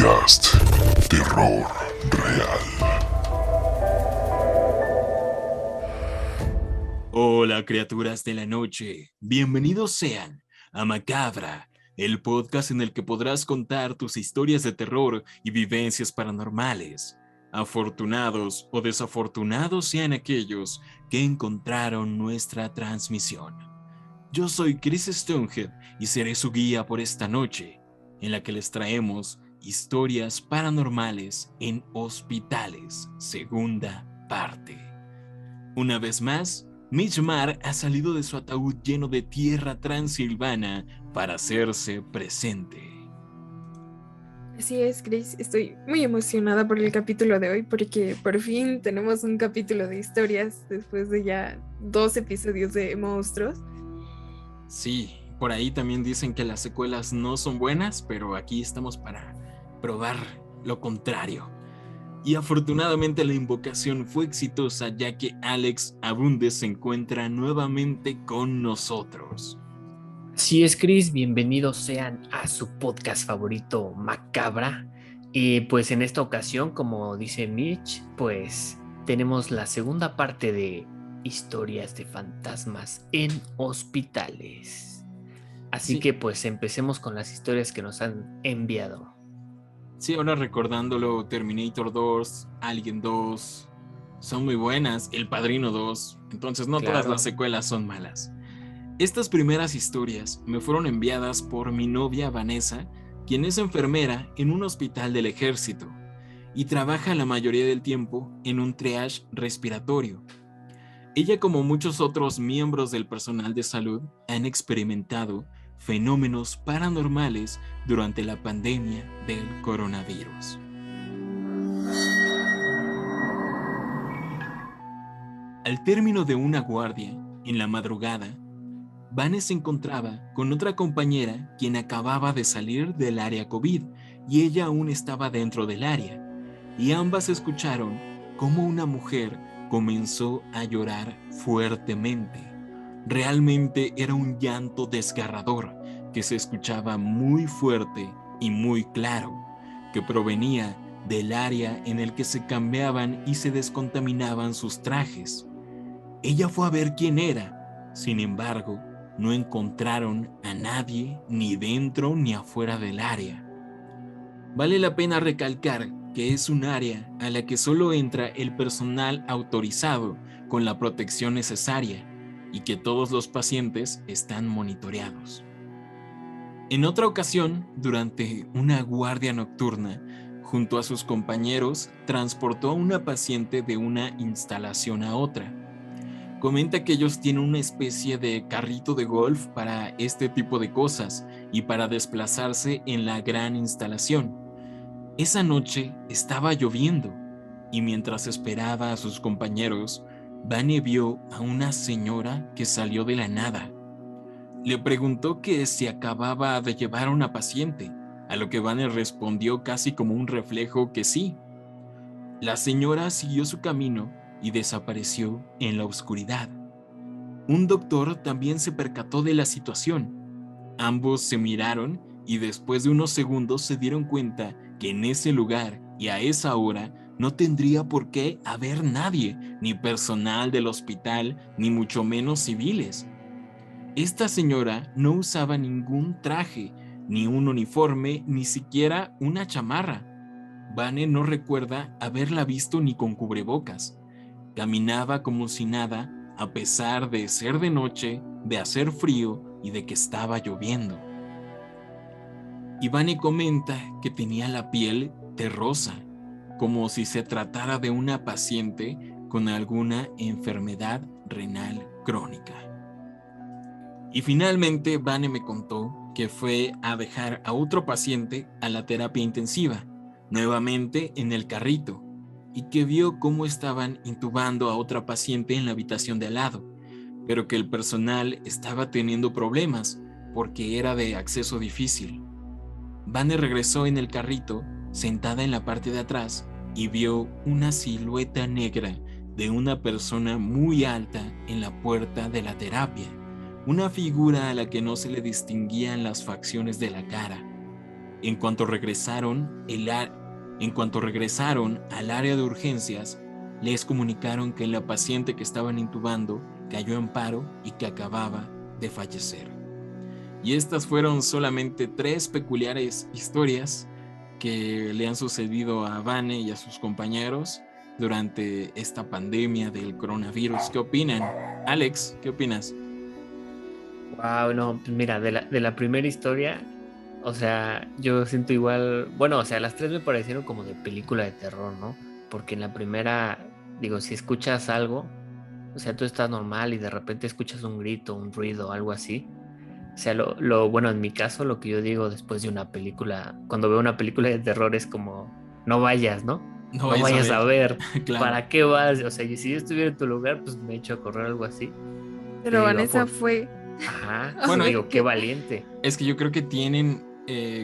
Podcast Terror Real. Hola criaturas de la noche, bienvenidos sean a Macabra, el podcast en el que podrás contar tus historias de terror y vivencias paranormales. Afortunados o desafortunados sean aquellos que encontraron nuestra transmisión. Yo soy Chris Stonehead y seré su guía por esta noche, en la que les traemos historias paranormales en hospitales, segunda parte. Una vez más, Mishmar ha salido de su ataúd lleno de tierra transilvana para hacerse presente. Así es, Chris. Estoy muy emocionada por el capítulo de hoy porque por fin tenemos un capítulo de historias después de ya 2 episodios de monstruos. Sí, por ahí también dicen que las secuelas no son buenas, pero aquí estamos para probar lo contrario. Y afortunadamente la invocación fue exitosa, ya que Alex Abundes se encuentra nuevamente con nosotros. Así es, Chris, bienvenidos sean a su podcast favorito, Macabra. Y pues en esta ocasión, como dice Mitch, pues tenemos la segunda parte de historias de fantasmas en hospitales. Así que pues empecemos con las historias que nos han enviado. Sí, ahora recordándolo, Terminator 2, Alien 2, son muy buenas, El Padrino 2, entonces no todas las secuelas son malas. Estas primeras historias me fueron enviadas por mi novia Vanessa, quien es enfermera en un hospital del ejército y trabaja la mayoría del tiempo en un triage respiratorio. Ella, como muchos otros miembros del personal de salud, han experimentado fenómenos paranormales durante la pandemia del coronavirus. Al término de una guardia, en la madrugada, Vane se encontraba con otra compañera quien acababa de salir del área COVID y ella aún estaba dentro del área, y ambas escucharon cómo una mujer comenzó a llorar fuertemente. Realmente era un llanto desgarrador que se escuchaba muy fuerte y muy claro, que provenía del área en el que se cambiaban y se descontaminaban sus trajes. Ella fue a ver quién era, sin embargo, no encontraron a nadie ni dentro ni afuera del área. Vale la pena recalcar que es un área a la que solo entra el personal autorizado con la protección necesaria y que todos los pacientes están monitoreados. En otra ocasión, durante una guardia nocturna, junto a sus compañeros, transportó a una paciente de una instalación a otra. Comenta que ellos tienen una especie de carrito de golf para este tipo de cosas y para desplazarse en la gran instalación. Esa noche estaba lloviendo y mientras esperaba a sus compañeros, Vane vio a una señora que salió de la nada. Le preguntó que si acababa de llevar a una paciente, a lo que Vane respondió casi como un reflejo que sí. La señora siguió su camino y desapareció en la oscuridad. Un doctor también se percató de la situación. Ambos se miraron y después de unos segundos se dieron cuenta que en ese lugar y a esa hora no tendría por qué haber nadie, ni personal del hospital, ni mucho menos civiles. Esta señora no usaba ningún traje, ni un uniforme, ni siquiera una chamarra. Vane no recuerda haberla visto ni con cubrebocas. Caminaba como si nada, a pesar de ser de noche, de hacer frío y de que estaba lloviendo. Vane comenta que tenía la piel terrosa, como si se tratara de una paciente con alguna enfermedad renal crónica. Y finalmente Vane me contó que fue a dejar a otro paciente a la terapia intensiva, nuevamente en el carrito, y que vio cómo estaban intubando a otra paciente en la habitación de al lado, pero que el personal estaba teniendo problemas porque era de acceso difícil. Vane regresó en el carrito, sentada en la parte de atrás, y vio una silueta negra de una persona muy alta en la puerta de la terapia, una figura a la que no se le distinguían las facciones de la cara. En cuanto regresaron al área de urgencias, les comunicaron que la paciente que estaban intubando cayó en paro y que acababa de fallecer. Y estas fueron solamente 3 peculiares historias que le han sucedido a Vane y a sus compañeros durante esta pandemia del coronavirus. ¿Qué opinan? Alex, ¿qué opinas? Wow, no, pues mira, de la primera historia, o sea, yo siento igual, bueno, o sea, las 3 me parecieron como de película de terror, ¿no? Porque en la primera, digo, si escuchas algo, o sea, tú estás normal y de repente escuchas un grito, un ruido, algo así. O sea, bueno, en mi caso, lo que yo digo después de una película, cuando veo una película de terror es como, no vayas, ¿no? No vayas a ver. Claro. ¿Para qué vas? O sea, y si yo estuviera en tu lugar, pues me echo a correr algo así. Pero digo, Vanessa fue... Ajá, Bueno, digo, qué valiente. Es que yo creo que tienen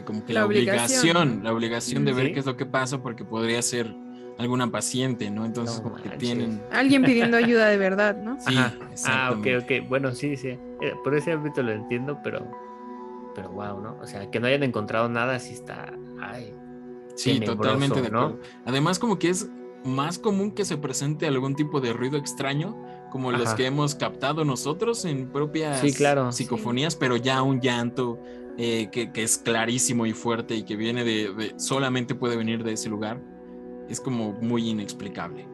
como que La la obligación, ¿no? obligación de ver Sí. qué es lo que pasa, porque podría ser alguna paciente, ¿no? Entonces No como que manches. tienen... Alguien pidiendo ayuda de verdad, ¿no? Sí, Ajá. exactamente. Ok. Bueno, sí. Por ese ámbito lo entiendo, pero wow, ¿no? O sea, que no hayan encontrado nada sí está, ay, Sí, tenebroso, totalmente de ¿no? acuerdo. Además, como que es más común que se presente algún tipo de ruido extraño, como los Ajá. que hemos captado nosotros en propias Sí, claro. psicofonías, pero ya un llanto que es clarísimo y fuerte y que viene solamente puede venir de ese lugar, es como muy inexplicable.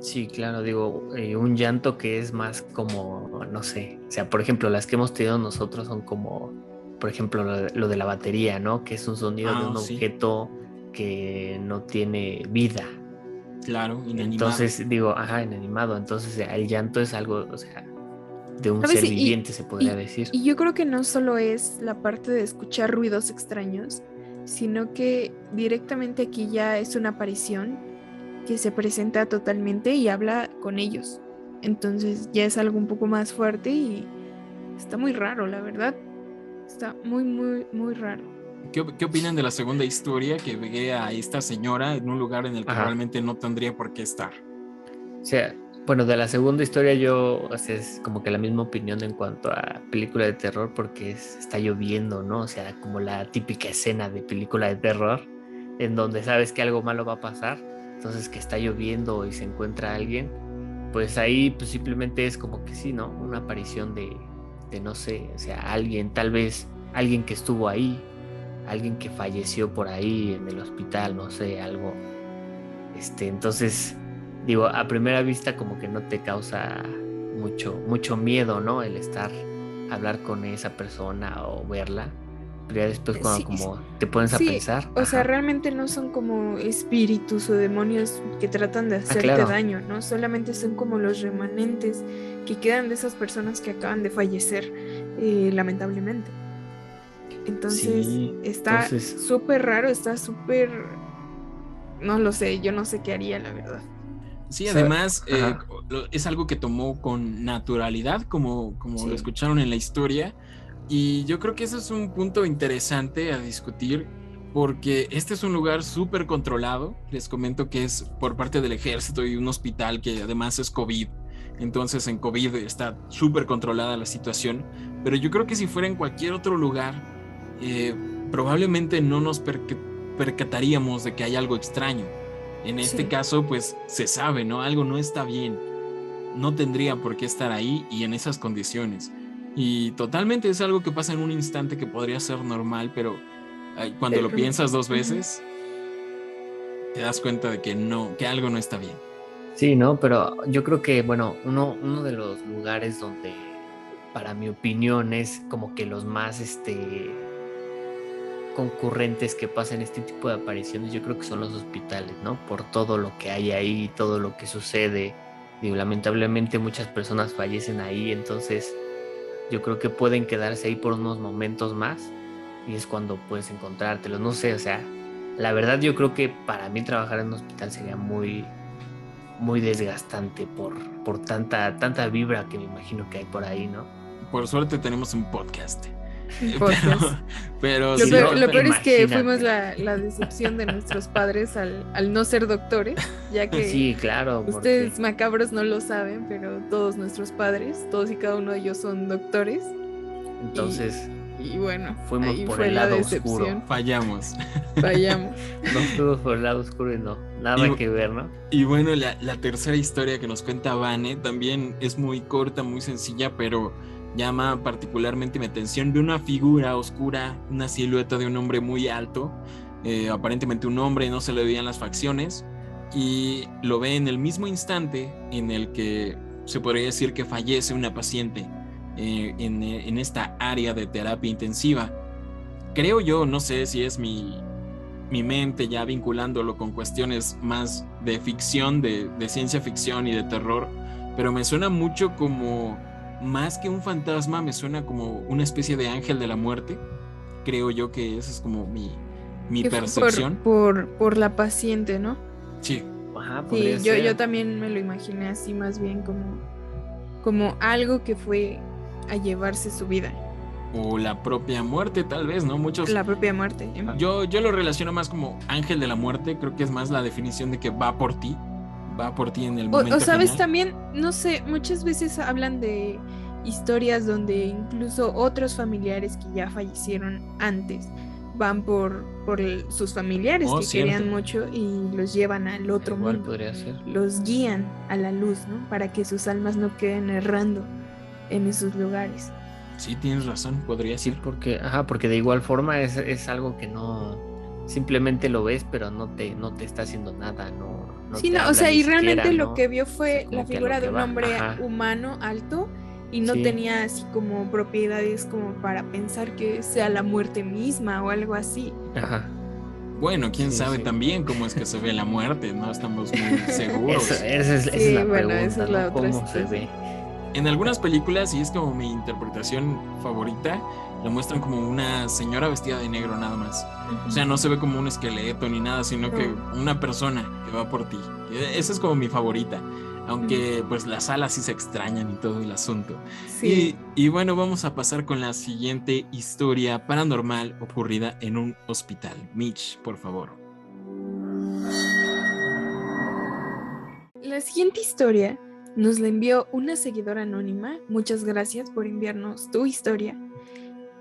Sí, claro, digo, un llanto que es más como, no sé, o sea, por ejemplo, las que hemos tenido nosotros son como, por ejemplo, lo de la batería, ¿no? Que es un sonido de un Sí, objeto que no tiene vida. claro, inanimado. Entonces, digo, ajá, inanimado. Entonces, el llanto es algo, o sea, de un ¿Sabes? ser viviente, se podría decir. Y yo creo que no solo es la parte de escuchar ruidos extraños, sino que directamente aquí ya es una aparición que se presenta totalmente y habla con ellos. Entonces ya es algo un poco más fuerte y está muy raro, la verdad. Está muy, muy, muy raro. ¿Qué opinan de la segunda historia, que ve a esta señora en un lugar en el que Ajá. realmente no tendría por qué estar? O sea, bueno, de la segunda historia yo, o sea, es como que la misma opinión en cuanto a película de terror, porque está lloviendo, ¿no? O sea, como la típica escena de película de terror, en donde sabes que algo malo va a pasar, entonces que está lloviendo y se encuentra alguien, pues ahí pues simplemente es como que sí, ¿no? Una aparición de no sé, o sea, alguien, tal vez alguien que estuvo ahí, alguien que falleció por ahí en el hospital, no sé, algo. Entonces, digo, a primera vista como que no te causa mucho miedo, ¿no? El hablar con esa persona o verla. Pero ya después cuando Sí, como te pones a sí, pensar. o sea, ajá. realmente no son como espíritus o demonios que tratan de hacerte claro. daño, ¿no? Solamente son como los remanentes que quedan de esas personas que acaban de fallecer, lamentablemente. Entonces, Sí, está entonces, súper raro, está súper... No lo sé, yo no sé qué haría, la verdad. Sí, o sea, además ajá. es algo que tomó con naturalidad, como Sí. lo escucharon en la historia, y yo creo que ese es un punto interesante a discutir, porque este es un lugar súper controlado. Les comento que es por parte del ejército y un hospital que además es COVID, entonces en COVID está súper controlada la situación, pero yo creo que si fuera en cualquier otro lugar, probablemente no nos percataríamos de que hay algo extraño. En este Sí. caso, pues se sabe, ¿no? Algo no está bien. No tendría por qué estar ahí y en esas condiciones. Y totalmente es algo que pasa en un instante que podría ser normal, pero cuando lo piensas 2 veces, te das cuenta de que no, que algo no está bien. Sí, ¿no? Pero yo creo que, bueno, uno de los lugares donde, para mi opinión, es como que los más, concurrentes que pasan este tipo de apariciones, yo creo que son los hospitales, ¿no? Por todo lo que hay ahí, todo lo que sucede. Digo, lamentablemente muchas personas fallecen ahí, entonces yo creo que pueden quedarse ahí por unos momentos más y es cuando puedes encontrártelos. No sé, o sea, la verdad yo creo que para mí trabajar en un hospital sería muy, muy desgastante por tanta vibra que me imagino que hay por ahí, ¿no? Por suerte tenemos un podcast. Podcast. Pero Sí, sí, no, Lo peor es que imagínate. fuimos la decepción de nuestros padres al no ser doctores, ya que Sí, claro, ustedes porque macabros no lo saben, pero todos nuestros padres, todos y cada uno de ellos son doctores. entonces Y bueno, Fuimos ahí por fue el la lado decepción. oscuro. Fallamos. Fallamos. No fuimos por el lado oscuro y no, nada Y- que ver, ¿no? Y bueno, la tercera historia que nos cuenta Vane también es muy corta, muy sencilla, pero llama particularmente mi atención. De una figura oscura, una silueta de un hombre muy alto, aparentemente un hombre, no se le veían las facciones, y lo ve en el mismo instante en el que se podría decir que fallece una paciente en esta área de terapia intensiva. Creo yo, no sé si es mi mente ya vinculándolo con cuestiones más de ficción, de ciencia ficción y de terror, pero me suena mucho como, más que un fantasma, me suena como una especie de ángel de la muerte. Creo yo que esa es como mi Que fue percepción. por la paciente, ¿no? Sí, Ajá, Sí, podría yo ser. también me lo imaginé así, más bien como algo que fue a llevarse su vida, o la propia muerte tal vez, ¿no? Muchos... la propia muerte. Yo lo relaciono más como ángel de la muerte, creo que es más la definición de que va por ti en el momento O sabes, final. también, no sé, muchas veces hablan de historias donde incluso otros familiares que ya fallecieron antes van por sus familiares Oh, que cierto. querían mucho y los llevan al otro Igual mundo. podría ser. Los guían a la luz, ¿no? Para que sus almas no queden errando en esos lugares. Sí, tienes razón, podría Sí, ser. porque de igual forma es algo que no simplemente lo ves, pero no te está haciendo nada, no Sí, te no, o habla sea, ni y realmente siquiera, lo ¿no? que vio O fue sea, como la que a figura lo de que un va. hombre Ajá. humano alto y no Sí. tenía así como propiedades como para pensar que sea la muerte misma o algo así. Ajá. Bueno, quién Sí, sabe sí. también cómo es que se ve la muerte, no estamos muy seguros. Esa es Sí, la bueno, pregunta, esa es la ¿no? otra ¿Cómo se ve? situación. En algunas películas, y es como mi interpretación favorita, lo muestran como una señora vestida de negro nada más. O sea, no se ve como un esqueleto ni nada, sino que No. una persona que va por ti. Esa es como mi favorita, aunque pues las alas sí se extrañan y todo el asunto. Sí. Y bueno, vamos a pasar con la siguiente historia paranormal ocurrida en un hospital. Mitch, por favor. La siguiente historia nos la envió una seguidora anónima. Muchas gracias por enviarnos tu historia.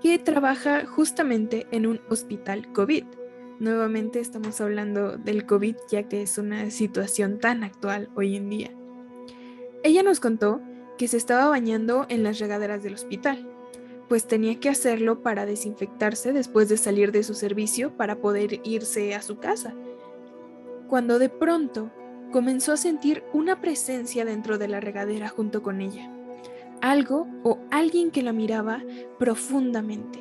Que trabaja justamente en un hospital COVID. Nuevamente estamos hablando del COVID, ya que es una situación tan actual hoy en día. Ella nos contó que se estaba bañando en las regaderas del hospital, pues tenía que hacerlo para desinfectarse después de salir de su servicio para poder irse a su casa. Cuando de pronto comenzó a sentir una presencia dentro de la regadera junto con ella. Algo o alguien que la miraba profundamente.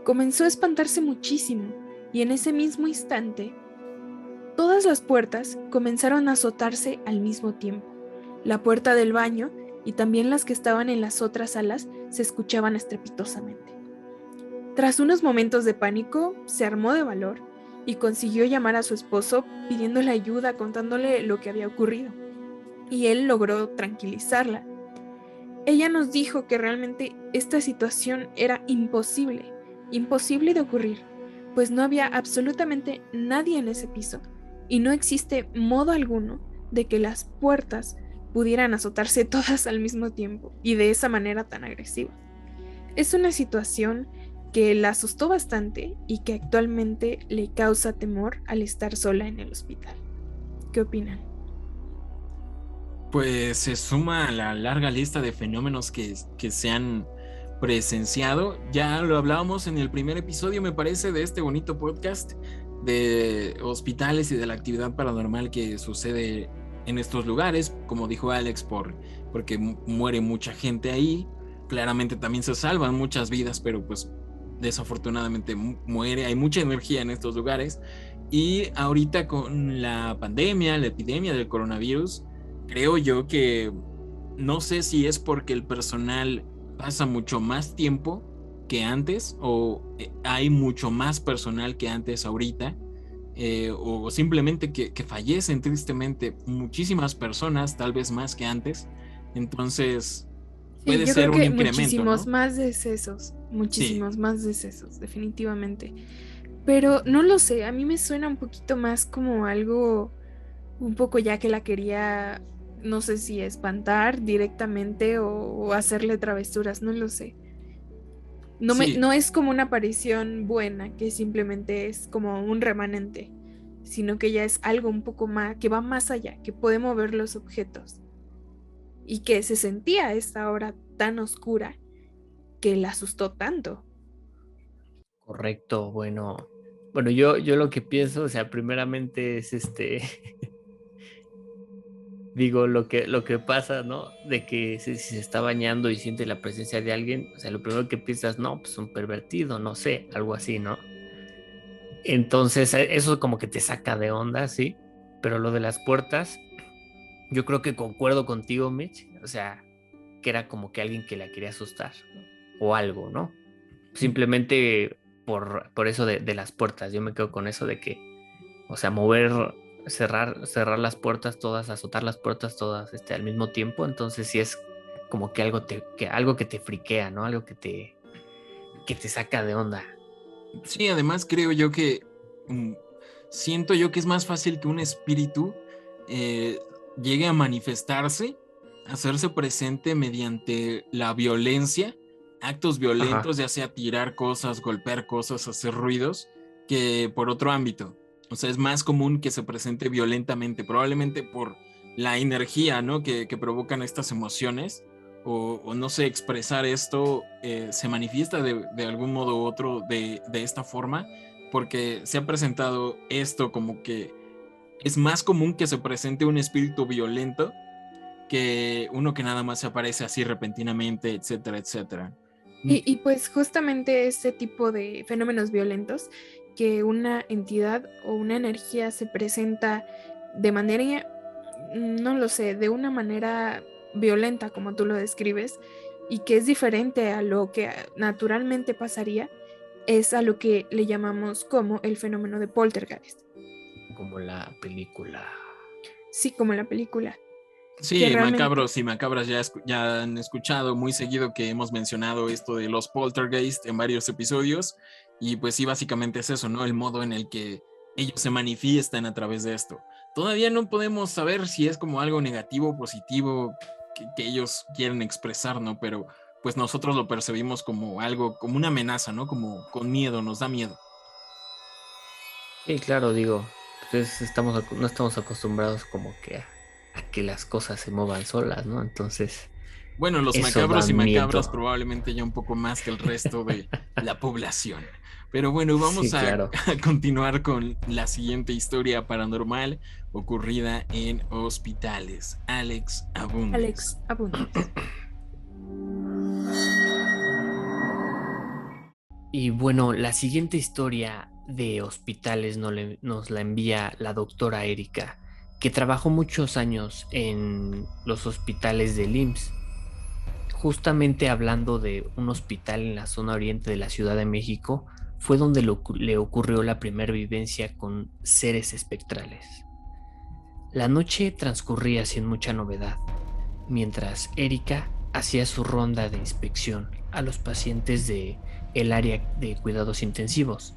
Comenzó a espantarse muchísimo y en ese mismo instante, todas las puertas comenzaron a azotarse al mismo tiempo. La puerta del baño y también las que estaban en las otras salas se escuchaban estrepitosamente. Tras unos momentos de pánico, se armó de valor y consiguió llamar a su esposo pidiéndole ayuda, contándole lo que había ocurrido. Y él logró tranquilizarla. Ella nos dijo que realmente esta situación era imposible de ocurrir, pues no había absolutamente nadie en ese piso y no existe modo alguno de que las puertas pudieran azotarse todas al mismo tiempo y de esa manera tan agresiva. Es una situación que la asustó bastante y que actualmente le causa temor al estar sola en el hospital. ¿Qué opinan? Pues se suma a la larga lista de fenómenos que se han presenciado. Ya lo hablábamos en el primer episodio, me parece, de este bonito podcast de hospitales y de la actividad paranormal que sucede en estos lugares, como dijo Alex, porque muere mucha gente ahí. Claramente también se salvan muchas vidas, pero pues desafortunadamente muere, hay mucha energía en estos lugares. Y ahorita con la pandemia, la epidemia del coronavirus, creo yo que no sé si es porque el personal pasa mucho más tiempo que antes o hay mucho más personal que antes ahorita, o simplemente que fallecen tristemente muchísimas personas, tal vez más que antes. Entonces puede yo ser creo un que incremento, muchísimos ¿no? más decesos, Sí, definitivamente. Pero no lo sé, a mí me suena un poquito más como algo, un poco ya que la quería, no sé si espantar directamente o hacerle travesuras, no lo sé. Sí, No es como una aparición buena, que simplemente es como un remanente, sino que ya es algo un poco más, que va más allá, que puede mover los objetos y que se sentía a esta hora tan oscura que la asustó tanto. Correcto, bueno, yo lo que pienso, o sea, primeramente es digo, lo que pasa, ¿no? De que si se está bañando y siente la presencia de alguien, o sea, lo primero que piensas, no, pues un pervertido, no sé, algo así, ¿no? Entonces, eso como que te saca de onda, sí, pero lo de las puertas, yo creo que concuerdo contigo, Mitch, o sea, que era como que alguien que la quería asustar, ¿no? O algo, ¿no? Simplemente por eso de las puertas, yo me quedo con eso de que, o sea, cerrar las puertas todas, azotar las puertas todas al mismo tiempo, entonces sí es como que algo que te friquea, ¿no? Algo que te saca de onda. sí, además creo yo que mm, siento yo que es más fácil que un espíritu eh, llegue a manifestarse, hacerse presente mediante la violencia, actos Ajá. violentos, ya sea tirar cosas, golpear cosas, hacer ruidos, que por otro ámbito. O sea, es más común que se presente violentamente, probablemente por la energía, ¿no? que provocan estas emociones o no sé, expresar esto se manifiesta de algún modo u otro de esta forma, porque se ha presentado esto como que es más común que se presente un espíritu violento que uno que nada más se aparece así repentinamente, etcétera, etcétera. Y pues justamente este tipo de fenómenos violentos, que una entidad o una energía se presenta de manera, no lo sé, de una manera violenta, como tú lo describes, y que es diferente a lo que naturalmente pasaría, es a lo que le llamamos como el fenómeno de poltergeist. Como la película. Sí, como la película, que Sí, realmente, macabros y macabras ya han escuchado muy seguido que hemos mencionado esto de los poltergeist en varios episodios y pues sí, básicamente es eso, ¿no? El modo en el que ellos se manifiestan a través de esto. Todavía no podemos saber si es como algo negativo o positivo que ellos quieren expresar, ¿no? Pero pues nosotros lo percibimos como algo, como una amenaza, ¿no? Como con miedo, nos da miedo. Sí, claro, digo, pues no estamos acostumbrados como que a que las cosas se muevan solas, ¿no? Entonces, Bueno, los eso da macabros y macabras miedo. probablemente ya un poco más que el resto de la población. Pero bueno, vamos Sí, a, claro. a continuar con la siguiente historia paranormal ocurrida en hospitales. Alex, abundes. Alex, abundes. Y bueno, la siguiente historia de hospitales nos la envía la doctora Erika, que trabajó muchos años en los hospitales del IMSS, justamente hablando de un hospital en la zona oriente de la Ciudad de México, fue donde le ocurrió la primera vivencia con seres espectrales. La noche transcurría sin mucha novedad, mientras Erika hacía su ronda de inspección a los pacientes de el área de cuidados intensivos.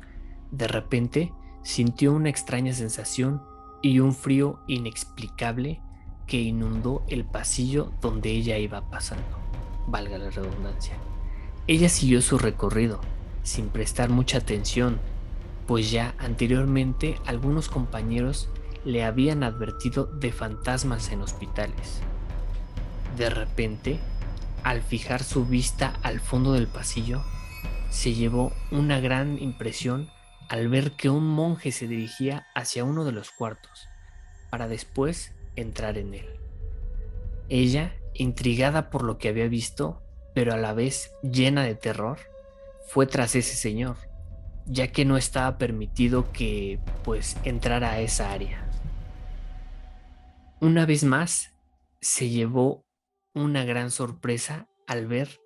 De repente sintió una extraña sensación y un frío inexplicable que inundó el pasillo donde ella iba pasando, valga la redundancia. Ella siguió su recorrido, sin prestar mucha atención, pues ya anteriormente algunos compañeros le habían advertido de fantasmas en hospitales. De repente, al fijar su vista al fondo del pasillo, se llevó una gran impresión al ver que un monje se dirigía hacia uno de los cuartos, para después entrar en él. Ella, intrigada por lo que había visto, pero a la vez llena de terror, fue tras ese señor, ya que no estaba permitido que, pues, entrara a esa área. Una vez más, se llevó una gran sorpresa al ver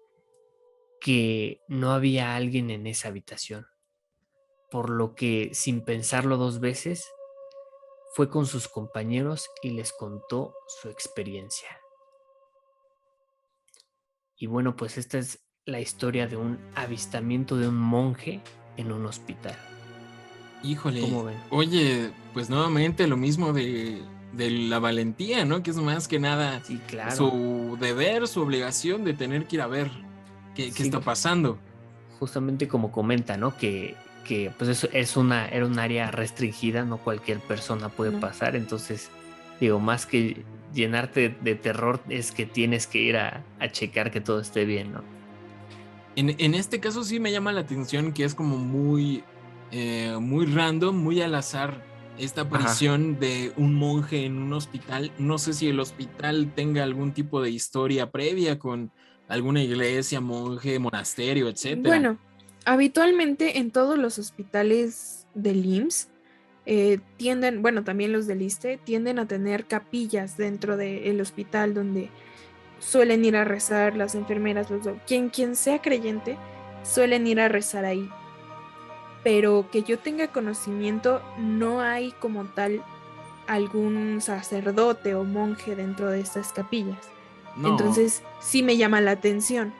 que no había alguien en esa habitación, por lo que, sin pensarlo dos veces, fue con sus compañeros y les contó su experiencia. Y bueno, pues esta es la historia de un avistamiento de un monje en un hospital. Híjole, ¿Cómo ven? oye, pues nuevamente lo mismo de la valentía, ¿no? Que es más que nada Sí, claro. su deber, su obligación de tener que ir a ver qué Sí, está pasando. justamente como comenta, ¿no? Que pues eso era un área restringida, no cualquier persona puede pasar, entonces digo, más que llenarte de terror es que tienes que ir a checar que todo esté bien, ¿no? En este caso sí me llama la atención que es como muy random, muy al azar esta aparición de un monje en un hospital. No sé si el hospital tenga algún tipo de historia previa con alguna iglesia, monje, monasterio, etcétera. Bueno, habitualmente en todos los hospitales del IMSS tienden, bueno, también los del ISSSTE, tienden a tener capillas dentro del hospital donde suelen ir a rezar las enfermeras, quien sea creyente, suelen ir a rezar ahí. Pero que yo tenga conocimiento, no hay como tal algún sacerdote o monje dentro de estas capillas. No. Entonces sí me llama la atención.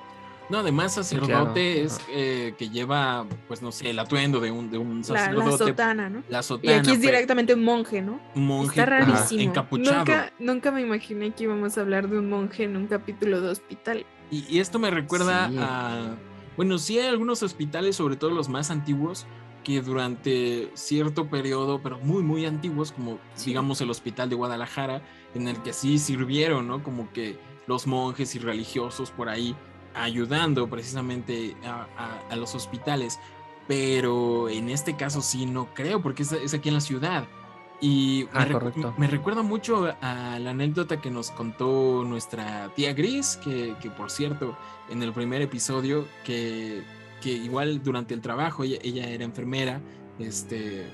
No, además sacerdote es que lleva, pues no sé, el atuendo de un sacerdote. La sotana, ¿no? La sotana. Y aquí es directamente un monje, ¿no? Un monje está rarísimo. Encapuchado. Nunca me imaginé que íbamos a hablar de un monje en un capítulo de hospital. Y esto me recuerda a... Bueno, sí hay algunos hospitales, sobre todo los más antiguos, que durante cierto periodo, pero muy, muy antiguos, como digamos el Hospital de Guadalajara, en el que sí sirvieron, ¿no? Como que los monjes y religiosos por ahí ayudando precisamente a los hospitales, pero en este caso sí no creo, porque es aquí en la ciudad. Y me recuerda mucho a la anécdota que nos contó nuestra tía Gris, que por cierto, en el primer episodio, que igual durante el trabajo, ella era enfermera, se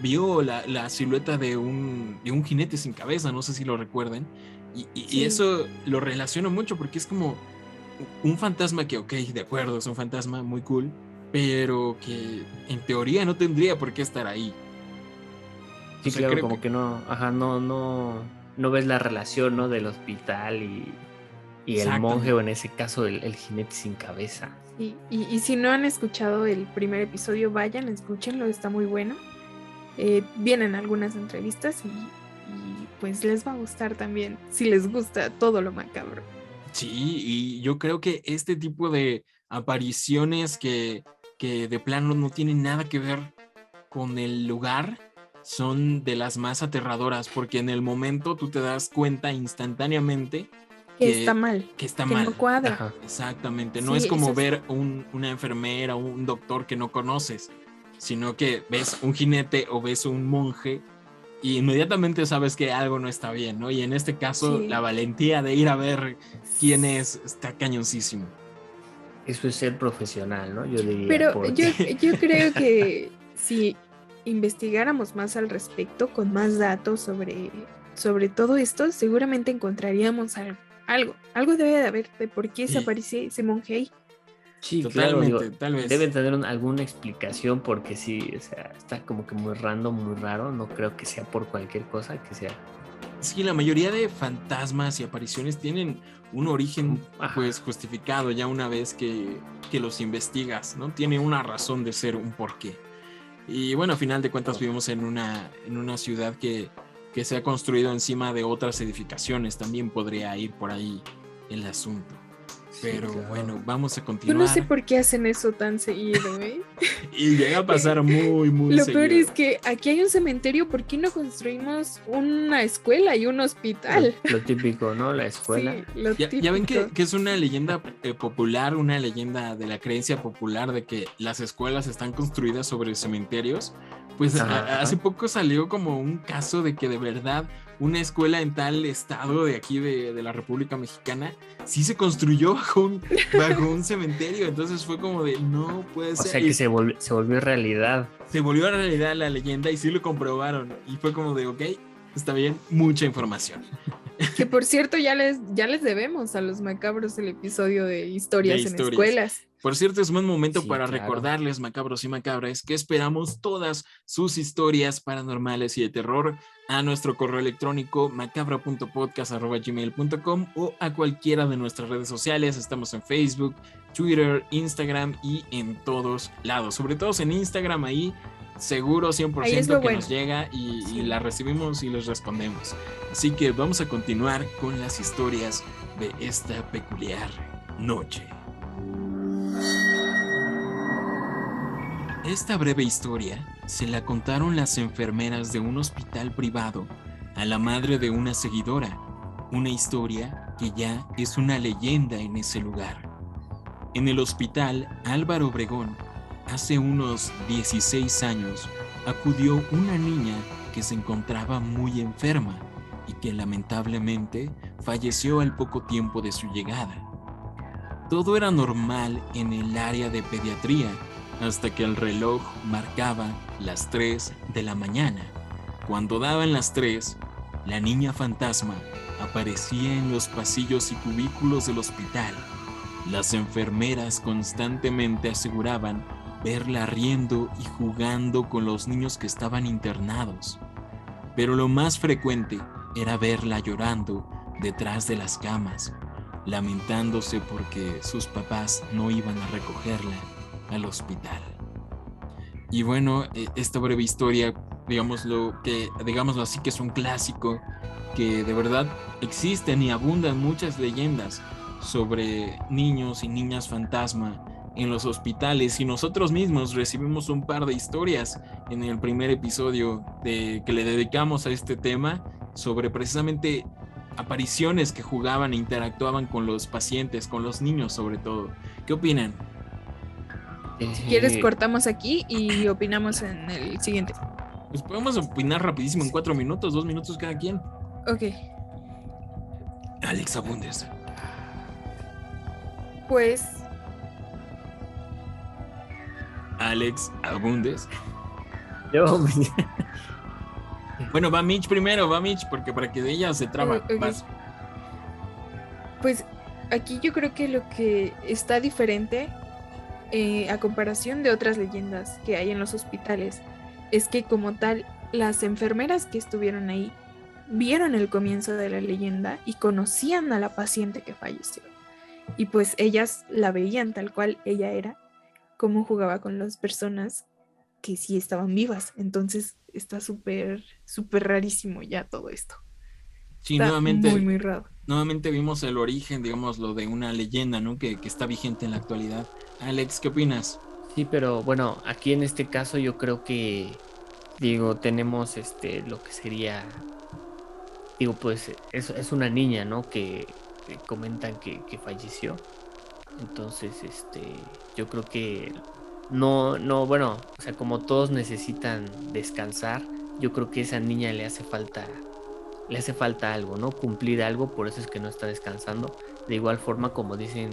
vio la silueta de un jinete sin cabeza, no sé si lo recuerden, y eso lo relaciono mucho porque es como un fantasma que, ok, de acuerdo, es un fantasma muy cool, pero que en teoría no tendría por qué estar ahí. Sí, claro, como que no, no ves la relación, ¿no? Del hospital y el monje, o en ese caso el jinete sin cabeza. Y si no han escuchado el primer episodio, vayan, escúchenlo, está muy bueno. Vienen algunas entrevistas y pues les va a gustar también, si les gusta todo lo macabro. Sí, y yo creo que este tipo de apariciones que de plano no tienen nada que ver con el lugar son de las más aterradoras, porque en el momento tú te das cuenta instantáneamente que está mal, que no cuadra. Ajá. Exactamente, no es como ver una enfermera o un doctor que no conoces, sino que ves un jinete o ves un monje y inmediatamente sabes que algo no está bien, ¿no? Y en este caso la valentía de ir a ver quién es está cañoncísimo. Eso es ser profesional, ¿no? Yo diría. Pero yo creo que si investigáramos más al respecto, con más datos sobre todo esto, seguramente encontraríamos algo debe de haber de por qué desaparece ese monje ahí. Sí, totalmente, claro, tal vez. Deben tener alguna explicación, porque sí, o sea, está como que muy random, muy raro. No creo que sea por cualquier cosa que sea. Sí, la mayoría de fantasmas y apariciones tienen un origen pues justificado ya una vez que los investigas, ¿no? Tiene una razón de ser, un porqué. Y bueno, a final de cuentas vivimos en una ciudad que se ha construido encima de otras edificaciones. También podría ir por ahí el asunto. Pero bueno, vamos a continuar. Yo no sé por qué hacen eso tan seguido, ¿eh? Y llega a pasar muy, muy Lo seguido. peor es que aquí hay un cementerio, ¿por qué no construimos una escuela y un hospital? Lo típico, ¿no? La escuela. Sí, lo típico. Ya ven que es una leyenda popular, una leyenda de la creencia popular de que las escuelas están construidas sobre cementerios. Pues hace poco salió como un caso de que de verdad una escuela en tal estado de aquí de la República Mexicana sí se construyó bajo un cementerio. Entonces fue como de no puede ser. O sea que se volvió realidad. Se volvió realidad la leyenda y sí lo comprobaron. Y fue como de ok, está bien, mucha información. Que por cierto ya les debemos a los macabros el episodio de historias en escuelas. Por cierto, es un buen momento para recordarles, macabros y macabras, que esperamos todas sus historias paranormales y de terror a nuestro correo electrónico macabra.podcast@gmail.com o a cualquiera de nuestras redes sociales. Estamos en Facebook, Twitter, Instagram y en todos lados. Sobre todo en Instagram, ahí seguro 100% que nos llega y la recibimos y les respondemos. Así que vamos a continuar con las historias de esta peculiar noche. Esta breve historia se la contaron las enfermeras de un hospital privado a la madre de una seguidora, una historia que ya es una leyenda en ese lugar. En el hospital Álvaro Obregón, hace unos 16 años, acudió una niña que se encontraba muy enferma y que lamentablemente falleció al poco tiempo de su llegada. Todo era normal en el área de pediatría hasta que el reloj marcaba las 3 de la mañana. Cuando daban las 3, la niña fantasma aparecía en los pasillos y cubículos del hospital. Las enfermeras constantemente aseguraban verla riendo y jugando con los niños que estaban internados. Pero lo más frecuente era verla llorando detrás de las camas, lamentándose porque sus papás no iban a recogerla al hospital. Y bueno, esta breve historia, digámoslo así, que es un clásico, que de verdad existen y abundan muchas leyendas sobre niños y niñas fantasma en los hospitales, y nosotros mismos recibimos un par de historias en el primer episodio que le dedicamos a este tema, sobre precisamente apariciones que jugaban e interactuaban con los pacientes, con los niños sobre todo. ¿Qué opinan? Si quieres, cortamos aquí y opinamos en el siguiente. Pues podemos opinar rapidísimo en 4 minutos, 2 minutos cada quien. Ok. Alex Abundes. Pues Alex Abundes. Yo, Bueno, va Mitch primero, porque para que de ella se traba. Okay. Vas. Pues aquí yo creo que lo que está diferente a comparación de otras leyendas que hay en los hospitales es que, como tal, las enfermeras que estuvieron ahí vieron el comienzo de la leyenda y conocían a la paciente que falleció, y pues ellas la veían tal cual ella era, cómo jugaba con las personas que sí estaban vivas. Entonces está súper rarísimo ya todo esto. Sí, está nuevamente, muy raro. Nuevamente vimos el origen, digamos, lo de una leyenda, ¿no? Que está vigente en la actualidad. Alex, ¿qué opinas? Sí, pero bueno, aquí en este caso yo creo que, tenemos lo que sería, pues es una niña, ¿no? Que comentan que falleció. Entonces, yo creo que no, bueno, o sea, como todos necesitan descansar, yo creo que a esa niña le hace falta algo, ¿no? Cumplir algo, por eso es que no está descansando. De igual forma, como dicen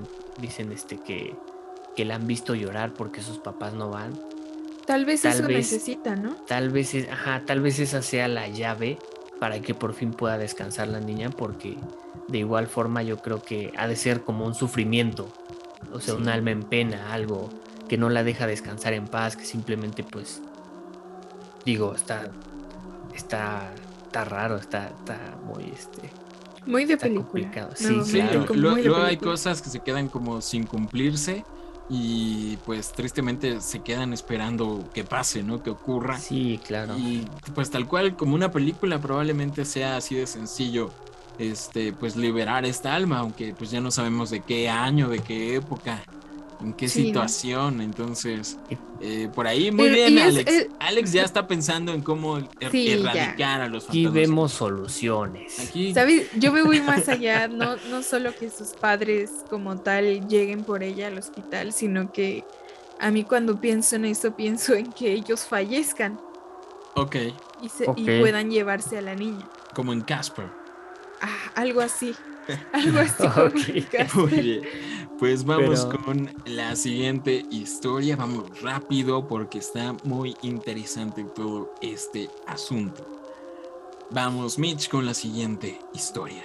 que la han visto llorar porque sus papás no van. Tal vez eso necesita, ¿no? Tal vez esa sea la llave para que por fin pueda descansar la niña, porque de igual forma yo creo que ha de ser como un sufrimiento, o sea, sí, un alma en pena, algo que no la deja descansar en paz, que simplemente pues, está raro, está muy de está película. Complicado. Sí, Sí, claro. Luego hay cosas que se quedan como sin cumplirse y pues tristemente se quedan esperando que pase, ¿no? Que ocurra. Sí, claro. Y pues tal cual como una película probablemente sea así de sencillo, pues liberar esta alma, aunque pues ya no sabemos de qué año, de qué época, en qué situación, ¿no? Entonces por ahí muy bien, Alex. Alex ya está pensando en cómo erradicar a los fantasmas. Aquí vemos soluciones. ¿Sabes? Yo me voy más allá, no solo que sus padres como tal lleguen por ella al hospital, sino que a mí cuando pienso en eso, pienso en que ellos fallezcan. Ok. Y puedan llevarse a la niña. Como en Casper. Algo así. Algo así como en Casper. Muy bien. Pues vamos con la siguiente historia. Vamos rápido porque está muy interesante todo este asunto. Vamos, Mitch, con la siguiente historia.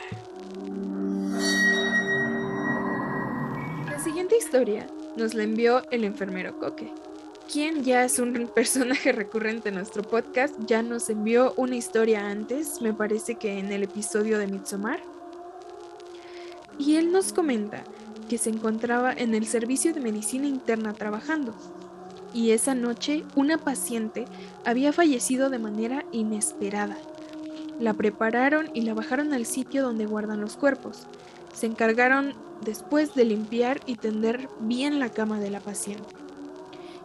La siguiente historia nos la envió el enfermero Coque, quien ya es un personaje recurrente en nuestro podcast. Ya nos envió una historia antes, me parece que en el episodio de Midsommar. Y él nos comenta que se encontraba en el servicio de medicina interna trabajando, y esa noche una paciente había fallecido de manera inesperada. La prepararon y la bajaron al sitio donde guardan los cuerpos. Se encargaron después de limpiar y tender bien la cama de la paciente.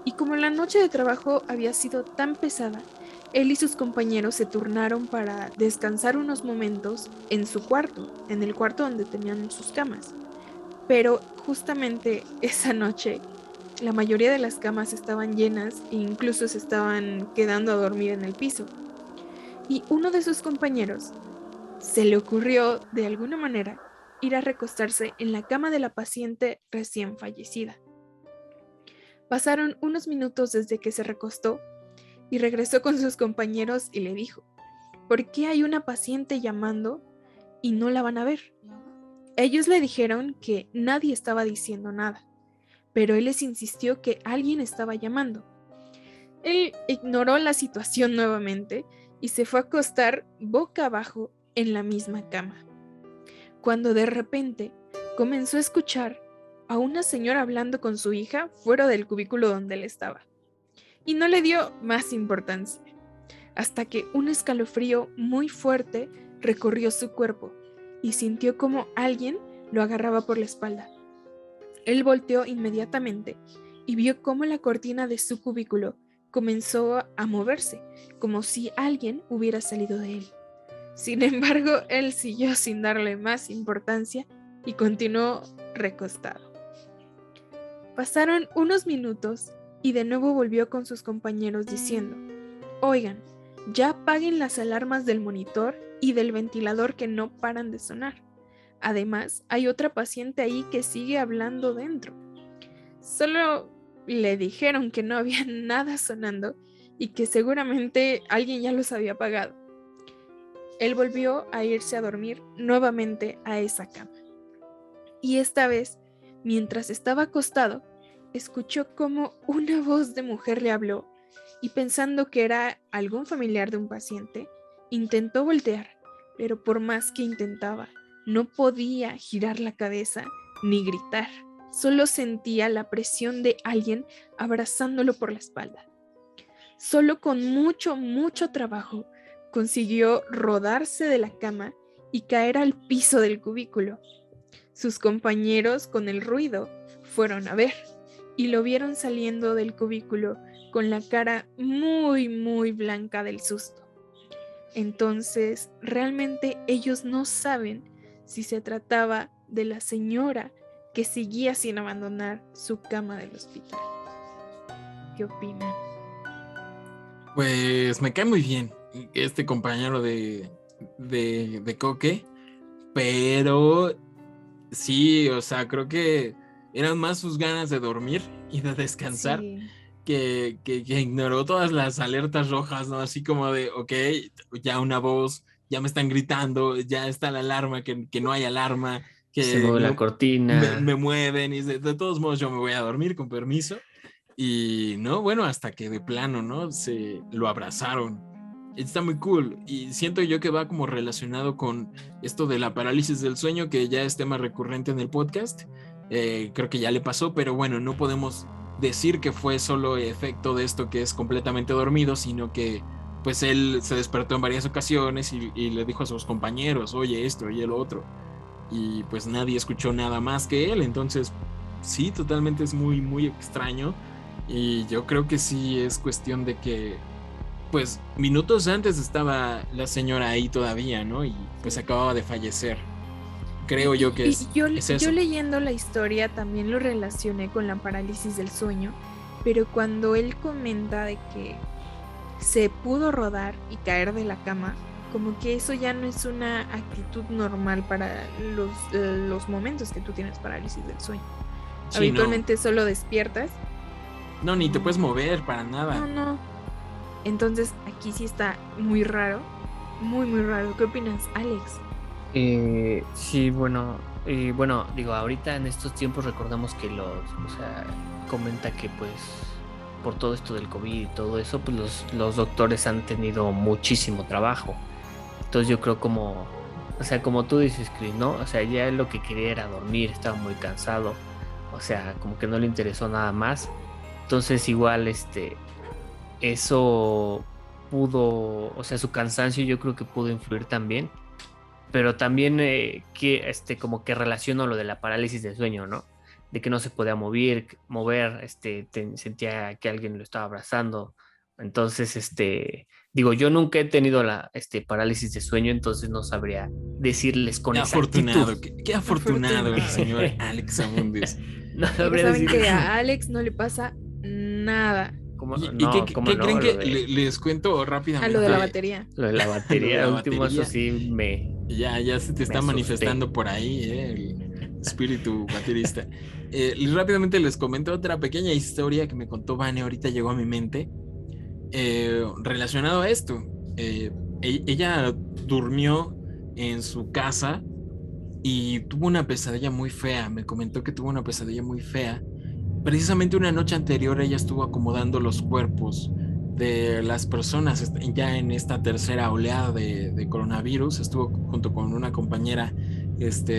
Y como la noche de trabajo había sido tan pesada, él y sus compañeros se turnaron para descansar unos momentos en su cuarto, en el cuarto donde tenían sus camas. Pero justamente esa noche, la mayoría de las camas estaban llenas e incluso se estaban quedando a dormir en el piso. Y uno de sus compañeros se le ocurrió, de alguna manera, ir a recostarse en la cama de la paciente recién fallecida. Pasaron unos minutos desde que se recostó y regresó con sus compañeros y le dijo: ¿por qué hay una paciente llamando y no la van a ver? Ellos le dijeron que nadie estaba diciendo nada, pero él les insistió que alguien estaba llamando. Él ignoró la situación nuevamente y se fue a acostar boca abajo en la misma cama, cuando de repente comenzó a escuchar a una señora hablando con su hija fuera del cubículo donde él estaba. Y no le dio más importancia, hasta que un escalofrío muy fuerte recorrió su cuerpo y sintió como alguien lo agarraba por la espalda. Él volteó inmediatamente y vio cómo la cortina de su cubículo comenzó a moverse, como si alguien hubiera salido de él. Sin embargo, él siguió sin darle más importancia y continuó recostado. Pasaron unos minutos y de nuevo volvió con sus compañeros diciendo: oigan, ya apaguen las alarmas del monitor y del ventilador que no paran de sonar. Además, hay otra paciente ahí que sigue hablando dentro. Solo le dijeron que no había nada sonando y que seguramente alguien ya los había apagado. Él volvió a irse a dormir nuevamente a esa cama. Y esta vez, mientras estaba acostado, escuchó como una voz de mujer le habló y, pensando que era algún familiar de un paciente, intentó voltear, pero por más que intentaba, no podía girar la cabeza ni gritar. Solo sentía la presión de alguien abrazándolo por la espalda. Solo con mucho trabajo consiguió rodarse de la cama y caer al piso del cubículo. Sus compañeros, con el ruido, fueron a ver y lo vieron saliendo del cubículo con la cara muy blanca del susto. Entonces, realmente ellos no saben si se trataba de la señora que seguía sin abandonar su cama del hospital. ¿Qué opinan? Pues me cae muy bien este compañero de Coque, pero sí, o sea, creo que eran más sus ganas de dormir y de descansar, Sí. que ignoró todas las alertas rojas, ¿no? Así como de, ok, ya una voz, ya me están gritando, ya está la alarma, que no hay alarma, Se mueve la que cortina. me mueven y de todos modos yo me voy a dormir con permiso. Y no, bueno, hasta que de plano, ¿no? Se lo abrazaron. Está muy cool y siento yo que va como relacionado con esto de la parálisis del sueño, que ya es tema recurrente en el podcast. Creo que ya le pasó, pero bueno, no podemos decir que fue solo efecto de esto que es completamente dormido, sino que pues él se despertó en varias ocasiones y le dijo a sus compañeros, oye esto, oye lo otro, y pues nadie escuchó nada más que él. Entonces sí, totalmente es muy extraño, y yo creo que sí es cuestión de que pues minutos antes estaba la señora ahí todavía, ¿no? Y pues acababa de fallecer. Creo yo que es yo eso. leyendo la historia también lo relacioné con la parálisis del sueño, pero cuando él comenta de que se pudo rodar y caer de la cama, como que eso ya no es una actitud normal para los momentos que tú tienes parálisis del sueño. Sí, Habitualmente solo despiertas. no, ni te puedes mover para nada. No. Entonces aquí sí está muy raro, muy raro. ¿Qué opinas, Alex? Sí, bueno, digo, ahorita en estos tiempos recordamos que o sea, comenta que pues por todo esto del COVID y todo eso, pues los doctores han tenido muchísimo trabajo. Entonces yo creo como, o sea, como tú dices, Chris, ¿no? O sea, ya lo que quería era dormir, estaba muy cansado, o sea, como que no le interesó nada más. Entonces igual, eso pudo, o sea, su cansancio yo creo que pudo influir también. Pero también como que relaciono lo de la parálisis del sueño, ¿no? de que no se podía mover, sentía que alguien lo estaba abrazando. Entonces, digo, yo nunca he tenido la parálisis de sueño, entonces no sabría decirles con afortunado, exactitud. qué afortunado el señor Alex Abundis. No Pero sabría saben decir. que a Alex no le pasa nada. ¿Qué creen que les cuento A rápidamente? lo de la batería. Lo de la batería, Lo de la último, batería. eso sí Ya se te está asusté. manifestando por ahí, el espíritu baterista. Rápidamente les comento otra pequeña historia que me contó Vane, ahorita llegó a mi mente, relacionado a esto. Ella durmió en su casa y tuvo una pesadilla muy fea. Me comentó que tuvo una pesadilla muy fea. Precisamente una noche anterior ella estuvo acomodando los cuerpos de las personas ya en esta tercera oleada de coronavirus. Estuvo junto con una compañera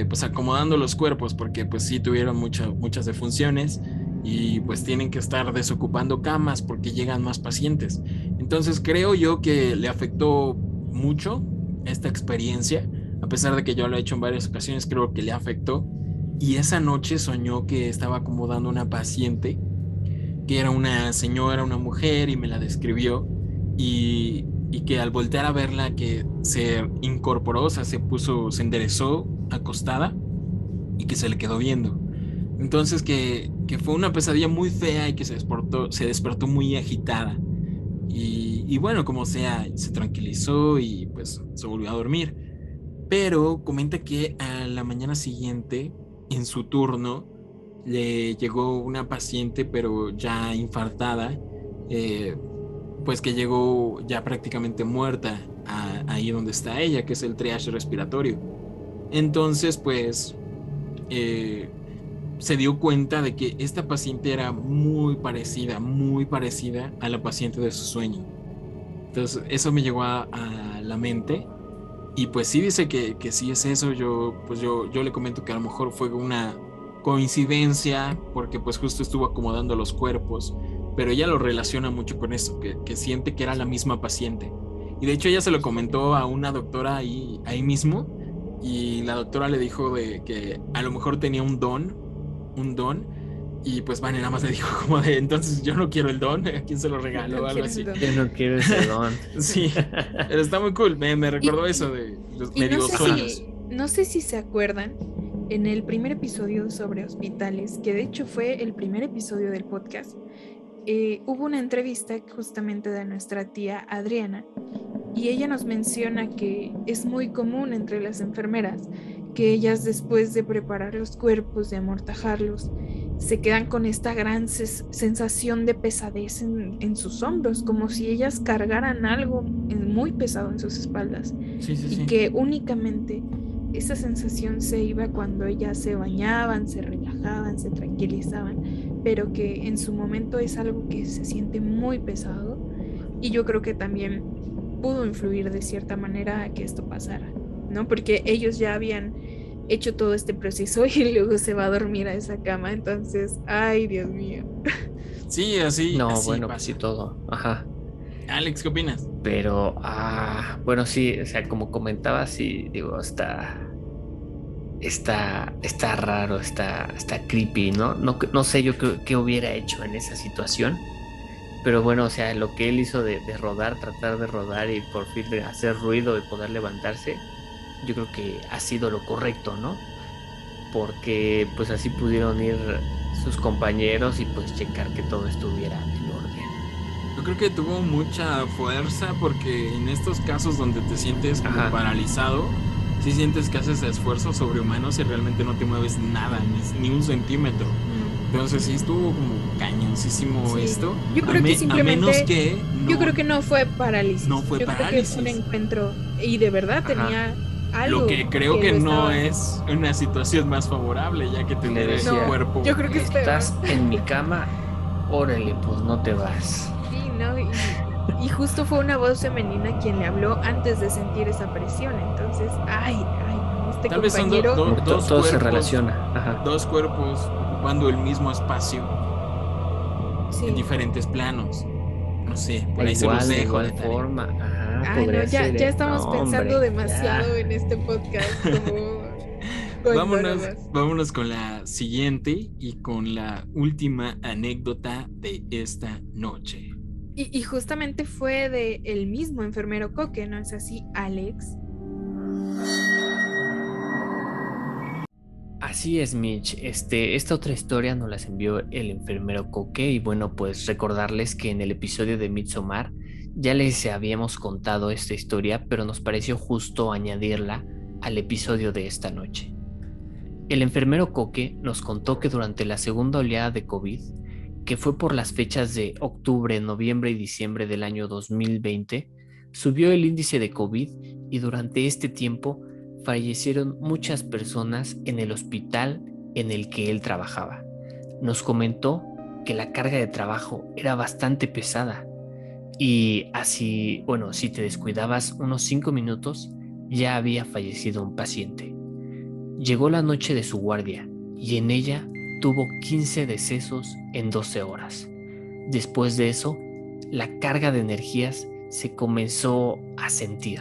pues acomodando los cuerpos porque pues sí tuvieron muchas defunciones y pues tienen que estar desocupando camas porque llegan más pacientes. Entonces creo yo que le afectó mucho esta experiencia, a pesar de que yo lo he hecho en varias ocasiones, creo que le afectó. Y esa noche soñó que estaba acomodando una paciente, que era una señora, una mujer, y me la describió. Y que al voltear a verla, que se incorporó, o sea, se enderezó acostada y que se le quedó viendo. Entonces que fue una pesadilla muy fea y que se despertó muy agitada. Y bueno, como sea, se tranquilizó y pues se volvió a dormir. Pero comenta que a la mañana siguiente, en su turno, le llegó una paciente, pero ya infartada, pues que llegó ya prácticamente muerta ahí donde está ella, que es el triage respiratorio. Entonces, pues, se dio cuenta de que esta paciente era muy parecida a la paciente de su sueño. Entonces, eso me llegó a la mente. Y pues sí dice que sí es eso. Yo le comento que a lo mejor fue una coincidencia porque pues justo estuvo acomodando los cuerpos, pero ella lo relaciona mucho con eso, que siente que era la misma paciente. Y de hecho ella se lo comentó a una doctora ahí mismo, y la doctora le dijo de que a lo mejor tenía un don, y pues Vane nada más le dijo como de, entonces yo no quiero el don, ¿a quién se lo regalo? O algo así. Yo no quiero ese don. Sí, pero está muy cool, me recordó eso de los medio sueños. No sé si se acuerdan, en el primer episodio sobre hospitales, que de hecho fue el primer episodio del podcast, hubo una entrevista justamente de nuestra tía Adriana, y ella nos menciona que es muy común entre las enfermeras que ellas, después de preparar los cuerpos, de amortajarlos, se quedan con esta gran sensación de pesadez en sus hombros, como si ellas cargaran algo muy pesado en sus espaldas. Sí. Que únicamente esa sensación se iba cuando ellas se bañaban, se relajaban, se tranquilizaban, pero que en su momento es algo que se siente muy pesado, y yo creo que también pudo influir de cierta manera a que esto pasara, ¿no? Porque ellos ya habían hecho todo este proceso y luego se va a dormir a esa cama, entonces, ay, Dios mío. Sí, así. No, así bueno, pasa. pues sí, todo. Ajá. Alex, ¿qué opinas? Pero, bueno, sí, o sea, como comentaba, sí, digo, está raro, está creepy, ¿no? No sé yo qué hubiera hecho en esa situación, pero bueno, o sea, lo que él hizo de rodar, tratar de rodar y por fin de hacer ruido y poder levantarse, yo creo que ha sido lo correcto, ¿no? Porque pues así pudieron ir sus compañeros y pues checar que todo estuviera en orden. Yo creo que tuvo mucha fuerza porque en estos casos donde te sientes como Ajá. paralizado, sí sientes que haces esfuerzos sobrehumanos y realmente no te mueves nada, ni un centímetro. Entonces sí estuvo como cañoncísimo Sí. esto. Yo creo que simplemente, a menos que yo creo que no fue parálisis. No fue yo parálisis. Creo que fue un encuentro y de verdad Ajá. tenía algo. Lo que creo que lo no estaba... es una situación más favorable, ya que Le tener ese decía, cuerpo. Yo creo que es peor. Estás en mi cama, órale, pues no te vas. Sí, ¿no? Y justo fue una voz femenina quien le habló antes de sentir esa presión. Entonces, ay, no, este Tal vez son compañero... dos Todo se cuerpos, relaciona. Ajá. dos cuerpos ocupando el mismo espacio Sí. en diferentes planos. No sé, por ahí se los dejo. igual forma. Ajá, Ay, no, podría ya ser, estamos no, pensando hombre, demasiado ya. en este podcast. Como... Vámonos con la siguiente y con la última anécdota de esta noche. Y justamente fue de el mismo enfermero Coque, ¿no es así, Alex? Así es, Mitch. Esta otra historia nos las envió el enfermero Coque y bueno, pues recordarles que en el episodio de Midsommar ya les habíamos contado esta historia, pero nos pareció justo añadirla al episodio de esta noche. El enfermero Coque nos contó que durante la segunda oleada de COVID, que fue por las fechas de octubre, noviembre y diciembre del año 2020, subió el índice de COVID y durante este tiempo fallecieron muchas personas en el hospital en el que él trabajaba. Nos comentó que la carga de trabajo era bastante pesada y así, bueno, si te descuidabas unos 5 minutos, ya había fallecido un paciente. Llegó la noche de su guardia y en ella tuvo 15 decesos en 12 horas. Después de eso, la carga de energías se comenzó a sentir,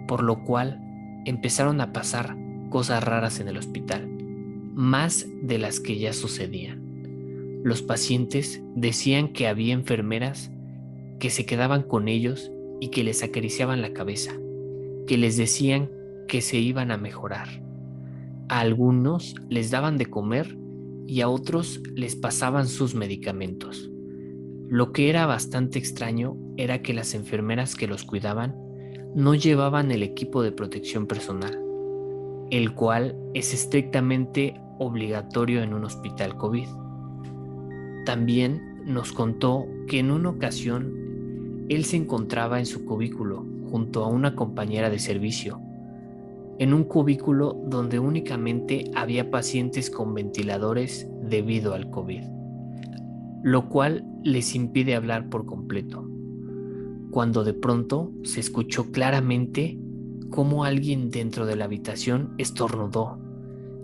por lo cual empezaron a pasar cosas raras en el hospital, más de las que ya sucedían. Los pacientes decían que había enfermeras que se quedaban con ellos y que les acariciaban la cabeza, que les decían que se iban a mejorar. A algunos les daban de comer y a otros les pasaban sus medicamentos. Lo que era bastante extraño era que las enfermeras que los cuidaban no llevaban el equipo de protección personal, el cual es estrictamente obligatorio en un hospital COVID. También nos contó que en una ocasión él se encontraba en su cubículo junto a una compañera de servicio, en un cubículo donde únicamente había pacientes con ventiladores debido al COVID, lo cual les impide hablar por completo, cuando de pronto se escuchó claramente cómo alguien dentro de la habitación estornudó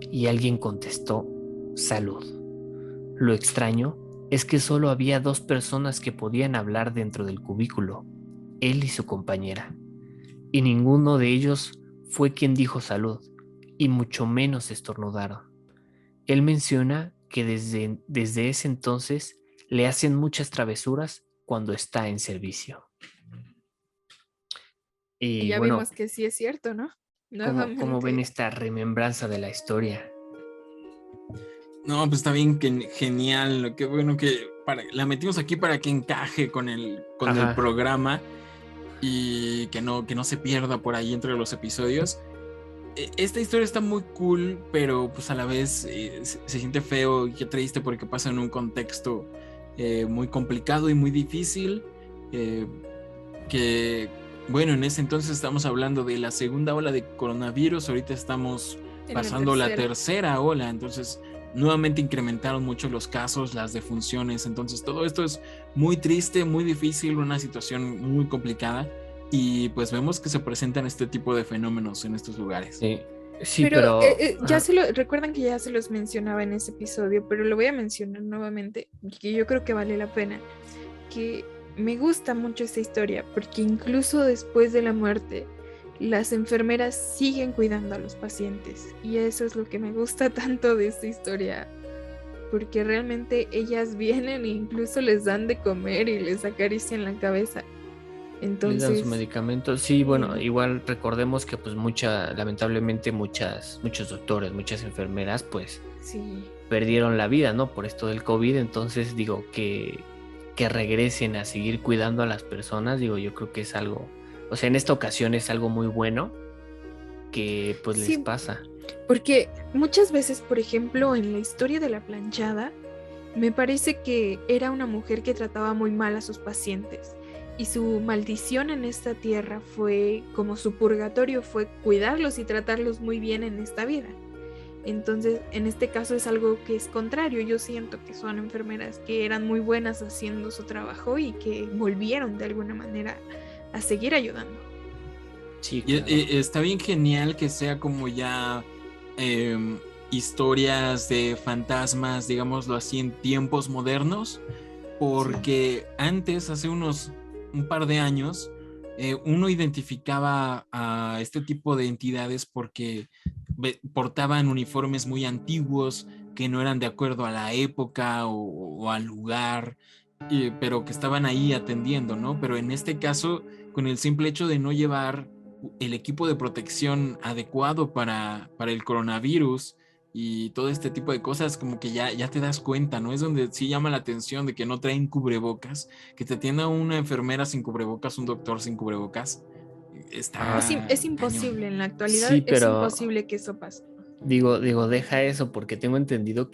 y alguien contestó salud. Lo extraño es que solo había 2 personas que podían hablar dentro del cubículo, él y su compañera, y ninguno de ellos fue quien dijo salud, y mucho menos estornudaron. Él menciona que desde ese entonces le hacen muchas travesuras cuando está en servicio. Y ya bueno, vimos que sí es cierto, ¿no? ¿Cómo ven esta remembranza de la historia? No, pues está bien, genial. Qué bueno que la metimos aquí para que encaje con el programa y que no se pierda por ahí entre los episodios. Esta historia está muy cool, pero pues a la vez se siente feo y triste porque pasa en un contexto muy complicado y muy difícil. Que bueno, en ese entonces estamos hablando de la segunda ola de coronavirus, ahorita estamos pasando la tercera ola, entonces nuevamente incrementaron mucho los casos, las defunciones, entonces todo esto es muy triste, muy difícil, una situación muy complicada y pues vemos que se presentan este tipo de fenómenos en estos lugares. Sí, pero ya recuerdan que ya se los mencionaba en ese episodio, pero lo voy a mencionar nuevamente, que yo creo que vale la pena, que me gusta mucho esta historia, porque incluso después de la muerte, las enfermeras siguen cuidando a los pacientes, y eso es lo que me gusta tanto de esta historia, porque realmente ellas vienen e incluso les dan de comer y les acarician la cabeza. Entonces, les dan sus medicamentos. Sí, bueno, igual recordemos que pues lamentablemente muchos doctores, muchas enfermeras pues perdieron la vida, ¿no? Por esto del COVID, entonces digo que regresen a seguir cuidando a las personas, digo, yo creo que es algo, o sea, en esta ocasión es algo muy bueno que pues les pasa. Porque muchas veces, por ejemplo, en la historia de la planchada, me parece que era una mujer que trataba muy mal a sus pacientes y su maldición en esta tierra fue, como su purgatorio fue cuidarlos y tratarlos muy bien en esta vida. Entonces, en este caso es algo que es contrario. Yo siento que son enfermeras que eran muy buenas haciendo su trabajo y que volvieron de alguna manera a seguir ayudando. Sí, claro. Está bien genial que sea como ya historias de fantasmas, digámoslo así, en tiempos modernos, porque antes, hace un par de años, uno identificaba a este tipo de entidades porque portaban uniformes muy antiguos que no eran de acuerdo a la época o al lugar, pero que estaban ahí atendiendo, ¿no? Pero en este caso, con el simple hecho de no llevar el equipo de protección adecuado para el coronavirus y todo este tipo de cosas, como que ya te das cuenta, ¿no? Es donde sí llama la atención de que no traen cubrebocas, que te atienda una enfermera sin cubrebocas, un doctor sin cubrebocas. Está Es cañón. imposible, en la actualidad Sí, es pero imposible que eso pase. digo, deja eso porque tengo entendido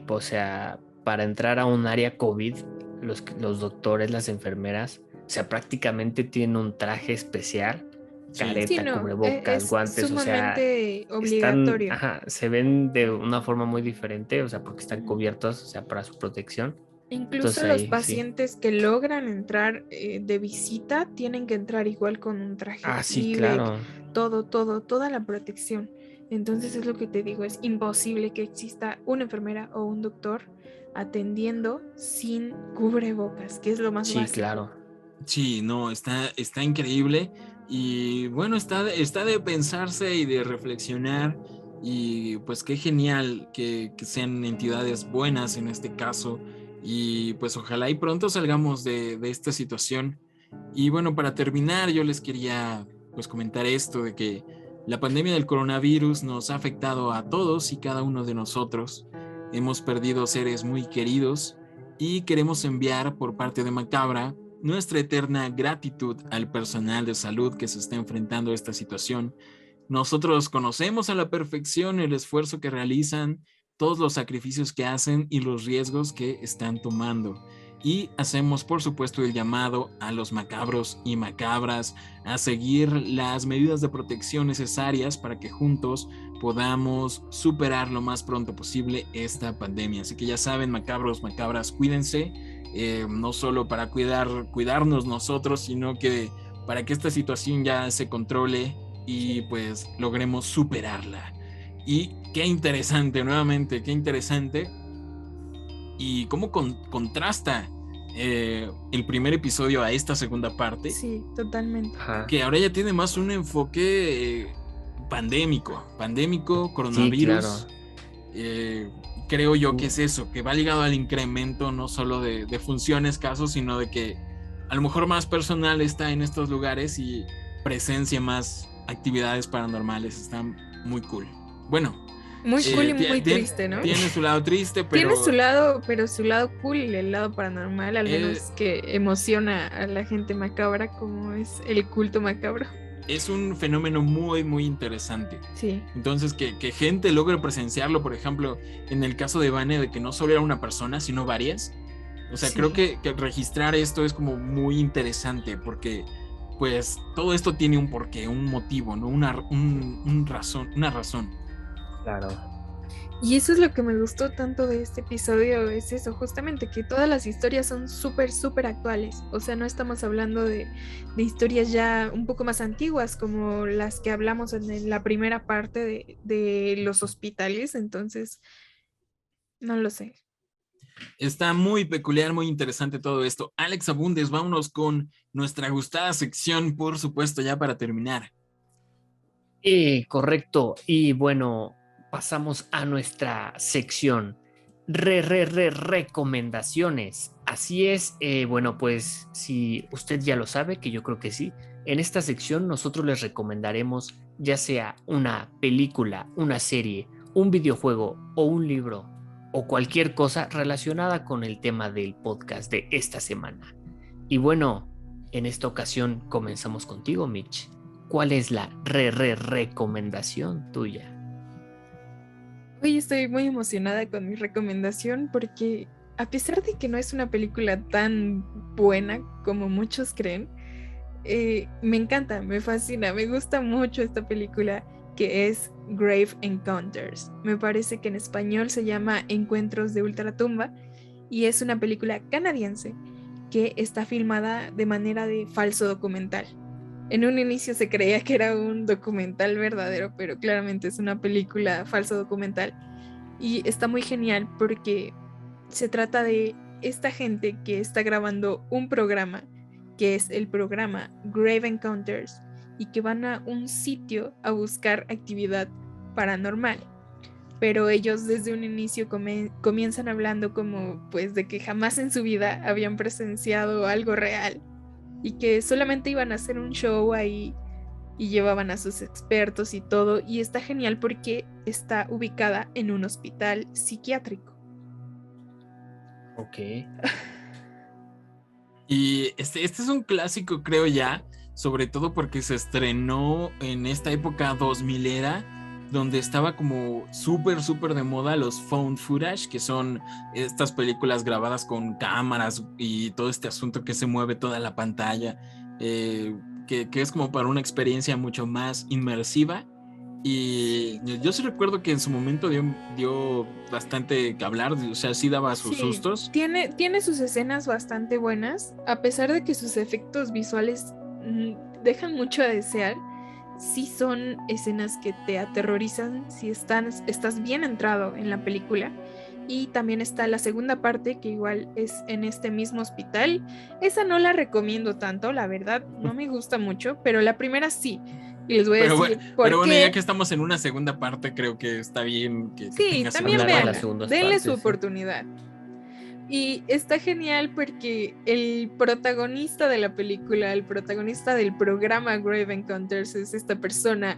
o sea, para entrar a un área COVID, los doctores, las enfermeras, o sea, prácticamente tienen un traje especial, Sí, Sí, careta, no, cubrebocas, es guantes, o sea, sumamente están, obligatorio. ajá, se ven de una forma muy diferente, o sea, porque están Ujú. cubiertos, o sea, para su protección. Incluso Entonces los ahí sí. pacientes que logran entrar de visita tienen que entrar igual con un traje Ah, sí, Tyvek, claro. toda la protección. Entonces es lo que te digo, es imposible que exista una enfermera o un doctor atendiendo sin cubrebocas, que es lo más Sí, básico. claro. Sí, no, está increíble y bueno, está de pensarse y de reflexionar y pues qué genial que sean entidades buenas en este caso y pues ojalá y pronto salgamos de esta situación. Y bueno, para terminar, yo les quería pues comentar esto de que la pandemia del coronavirus nos ha afectado a todos y cada uno de nosotros. Hemos perdido seres muy queridos y queremos enviar por parte de Macabra nuestra eterna gratitud al personal de salud que se está enfrentando a esta situación. Nosotros conocemos a la perfección el esfuerzo que realizan, todos los sacrificios que hacen y los riesgos que están tomando. Y hacemos, por supuesto, el llamado a los macabros y macabras a seguir las medidas de protección necesarias para que juntos podamos superar lo más pronto posible esta pandemia. Así que ya saben, macabros, macabras, cuídense, no solo para cuidarnos nosotros, sino que para que esta situación ya se controle y pues logremos superarla. Y qué interesante, nuevamente, qué interesante. Y cómo contrasta el primer episodio a esta segunda parte, Sí, totalmente. Ajá. que ahora ya tiene más un enfoque pandémico, Sí, coronavirus. claro. Eh, Creo yo que es eso, que va ligado al incremento no solo de funciones, casos, sino de que a lo mejor más personal está en estos lugares y presencia más actividades paranormales. Está muy cool. Bueno, Muy cool y muy triste, ¿no? tiene su lado triste, Tiene pero su lado, pero su lado cool y el lado paranormal, al eh, menos que emociona a la gente macabra, como es el culto macabro. es un fenómeno muy, muy interesante. Sí, Entonces, que gente logre presenciarlo, por ejemplo, en el caso de Vane, de que no solo era una persona, sino varias. O sea, creo sí. que registrar esto es como muy interesante porque, pues, todo esto tiene un porqué, un motivo, ¿no? Una razón. Claro. Y eso es lo que me gustó tanto de este episodio, es eso, justamente, que todas las historias son súper, súper actuales. O sea, no estamos hablando de historias ya un poco más antiguas, como las que hablamos en la primera parte de los hospitales, entonces, no lo sé. Está muy peculiar, muy interesante todo esto. Alex Abundes, vámonos con nuestra gustada sección, por supuesto, ya para terminar. Correcto. Y bueno, pasamos a nuestra sección recomendaciones. Así es, bueno, pues si usted ya lo sabe, que yo creo que sí, en esta sección nosotros les recomendaremos ya sea una película, una serie, un videojuego o un libro o cualquier cosa relacionada con el tema del podcast de esta semana. Y bueno, en esta ocasión comenzamos contigo, Mitch. ¿Cuál es la recomendación tuya? Hoy estoy muy emocionada con mi recomendación porque a pesar de que no es una película tan buena como muchos creen, me encanta, me fascina, me gusta mucho esta película que es Grave Encounters. Me parece que en español se llama Encuentros de Ultratumba y es una película canadiense que está filmada de manera de falso documental. En un inicio se creía que era un documental verdadero, pero claramente es una película falso documental. Y está muy genial porque se trata de esta gente que está grabando un programa, que es el programa Grave Encounters, y que van a un sitio a buscar actividad paranormal. Pero ellos desde un inicio comienzan hablando como pues de que jamás en su vida habían presenciado algo real y que solamente iban a hacer un show ahí y llevaban a sus expertos y todo, y está genial porque está ubicada en un hospital psiquiátrico. Ok. Y este es un clásico, creo ya, sobre todo porque se estrenó en esta época 2000era, donde estaba como súper de moda los found footage, que son estas películas grabadas con cámaras y todo este asunto que se mueve toda la pantalla, que es como para una experiencia mucho más inmersiva. Y yo sí recuerdo que en su momento dio bastante que hablar, o sea, sí daba sus sustos. Tiene sus escenas bastante buenas, a pesar de que sus efectos visuales dejan mucho a desear. Sí son escenas que te aterrorizan si estás bien entrado en la película. Y también está la segunda parte, que igual es en este mismo hospital. Esa no la recomiendo tanto, la verdad, no me gusta mucho, pero la primera sí. Y les voy a decir por pero bueno, qué. ya que estamos en una segunda parte, creo que está bien que Sí, tengas también una véanla, parte. denle su oportunidad. Y está genial porque el protagonista de la película, el protagonista del programa Grave Encounters, es esta persona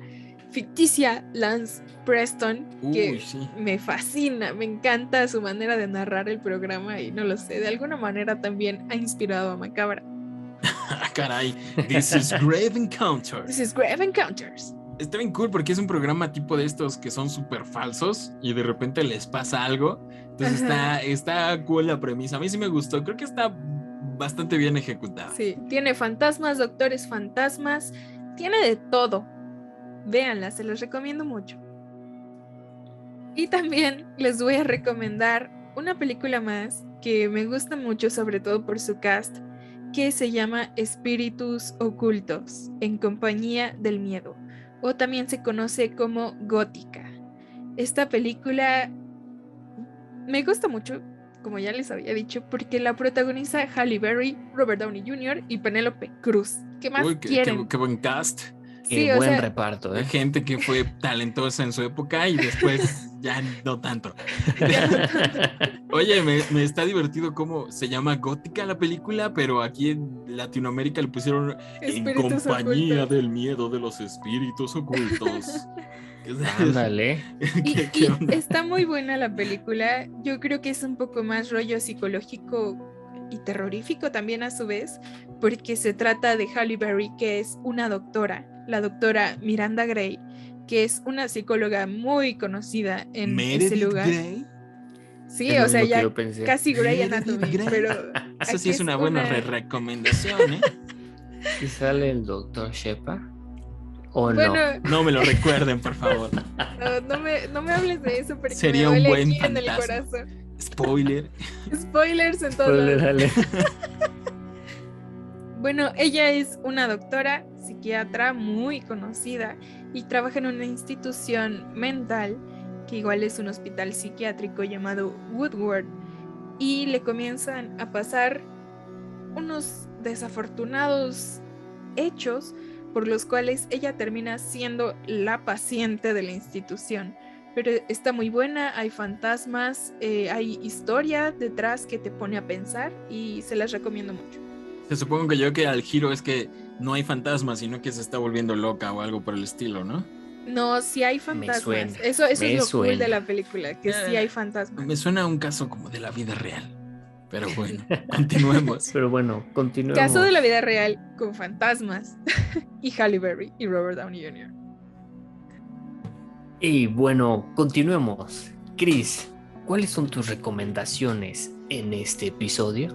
ficticia, Lance Preston, que Sí. me fascina, me encanta su manera de narrar el programa y no lo sé, de alguna manera también ha inspirado a Macabra. Caray, This is Grave Encounters. This is Grave Encounters. Está bien cool porque es un programa tipo de estos que son súper falsos y de repente les pasa algo. Entonces está cool la premisa. A mí sí me gustó. Creo que está bastante bien ejecutada. Sí, tiene fantasmas, doctores fantasmas, tiene de todo. Véanla, se los recomiendo mucho. Y también les voy a recomendar una película más que me gusta mucho, sobre todo por su cast, que se llama Espíritus Ocultos, en compañía del miedo, o también se conoce como Gótica. Esta película me gusta mucho, como ya les había dicho, porque la protagoniza Halle Berry, Robert Downey Jr. y Penélope Cruz. ¿Qué más quieren? Qué buen cast. Sí, Qué buen reparto, de gente que fue talentosa en su época y después ya no tanto. Oye, me está divertido cómo se llama Gótica la película, pero aquí en Latinoamérica le pusieron Espíritus En compañía ocultos. del miedo de los espíritus ocultos. Ándale. ¿Qué Y onda? está muy buena la película. Yo creo que es un poco más rollo psicológico y terrorífico también a su vez, porque se trata de Halle Berry, que es una doctora, la doctora Miranda Gray, que es una psicóloga muy conocida en ese lugar. Grey. Sí, Es lo o sea, mismo que ya yo pensé. casi Grey Meredith Anatomy, Grey. pero Esa sí aquí es una buena una- recomendación, ¿eh? ¿Y sale el doctor Shepard? ¿O Bueno, No me lo recuerden, por favor. no me hables de eso porque Sería me un duele buen aquí en el fantasma. corazón. Spoiler. Spoilers en no? todos lados. Dale. Bueno, ella es una doctora psiquiatra muy conocida y trabaja en una institución mental que igual es un hospital psiquiátrico llamado Woodward, y le comienzan a pasar unos desafortunados hechos por los cuales ella termina siendo la paciente de la institución. Pero está muy buena, hay fantasmas, hay historia detrás que te pone a pensar y se las recomiendo mucho. Se supongo que al giro es que no hay fantasmas, sino que se está volviendo loca o algo por el estilo, ¿no? No, sí hay fantasmas. suena, Eso es me lo cool suena. de la película, que sí hay fantasmas. Me suena a un caso como de la vida real. Pero bueno, continuemos. Pero bueno, continuemos. Caso de la vida real con fantasmas y Halle Berry y Robert Downey Jr. Y bueno, continuemos. Chris, ¿cuáles son tus recomendaciones en este episodio?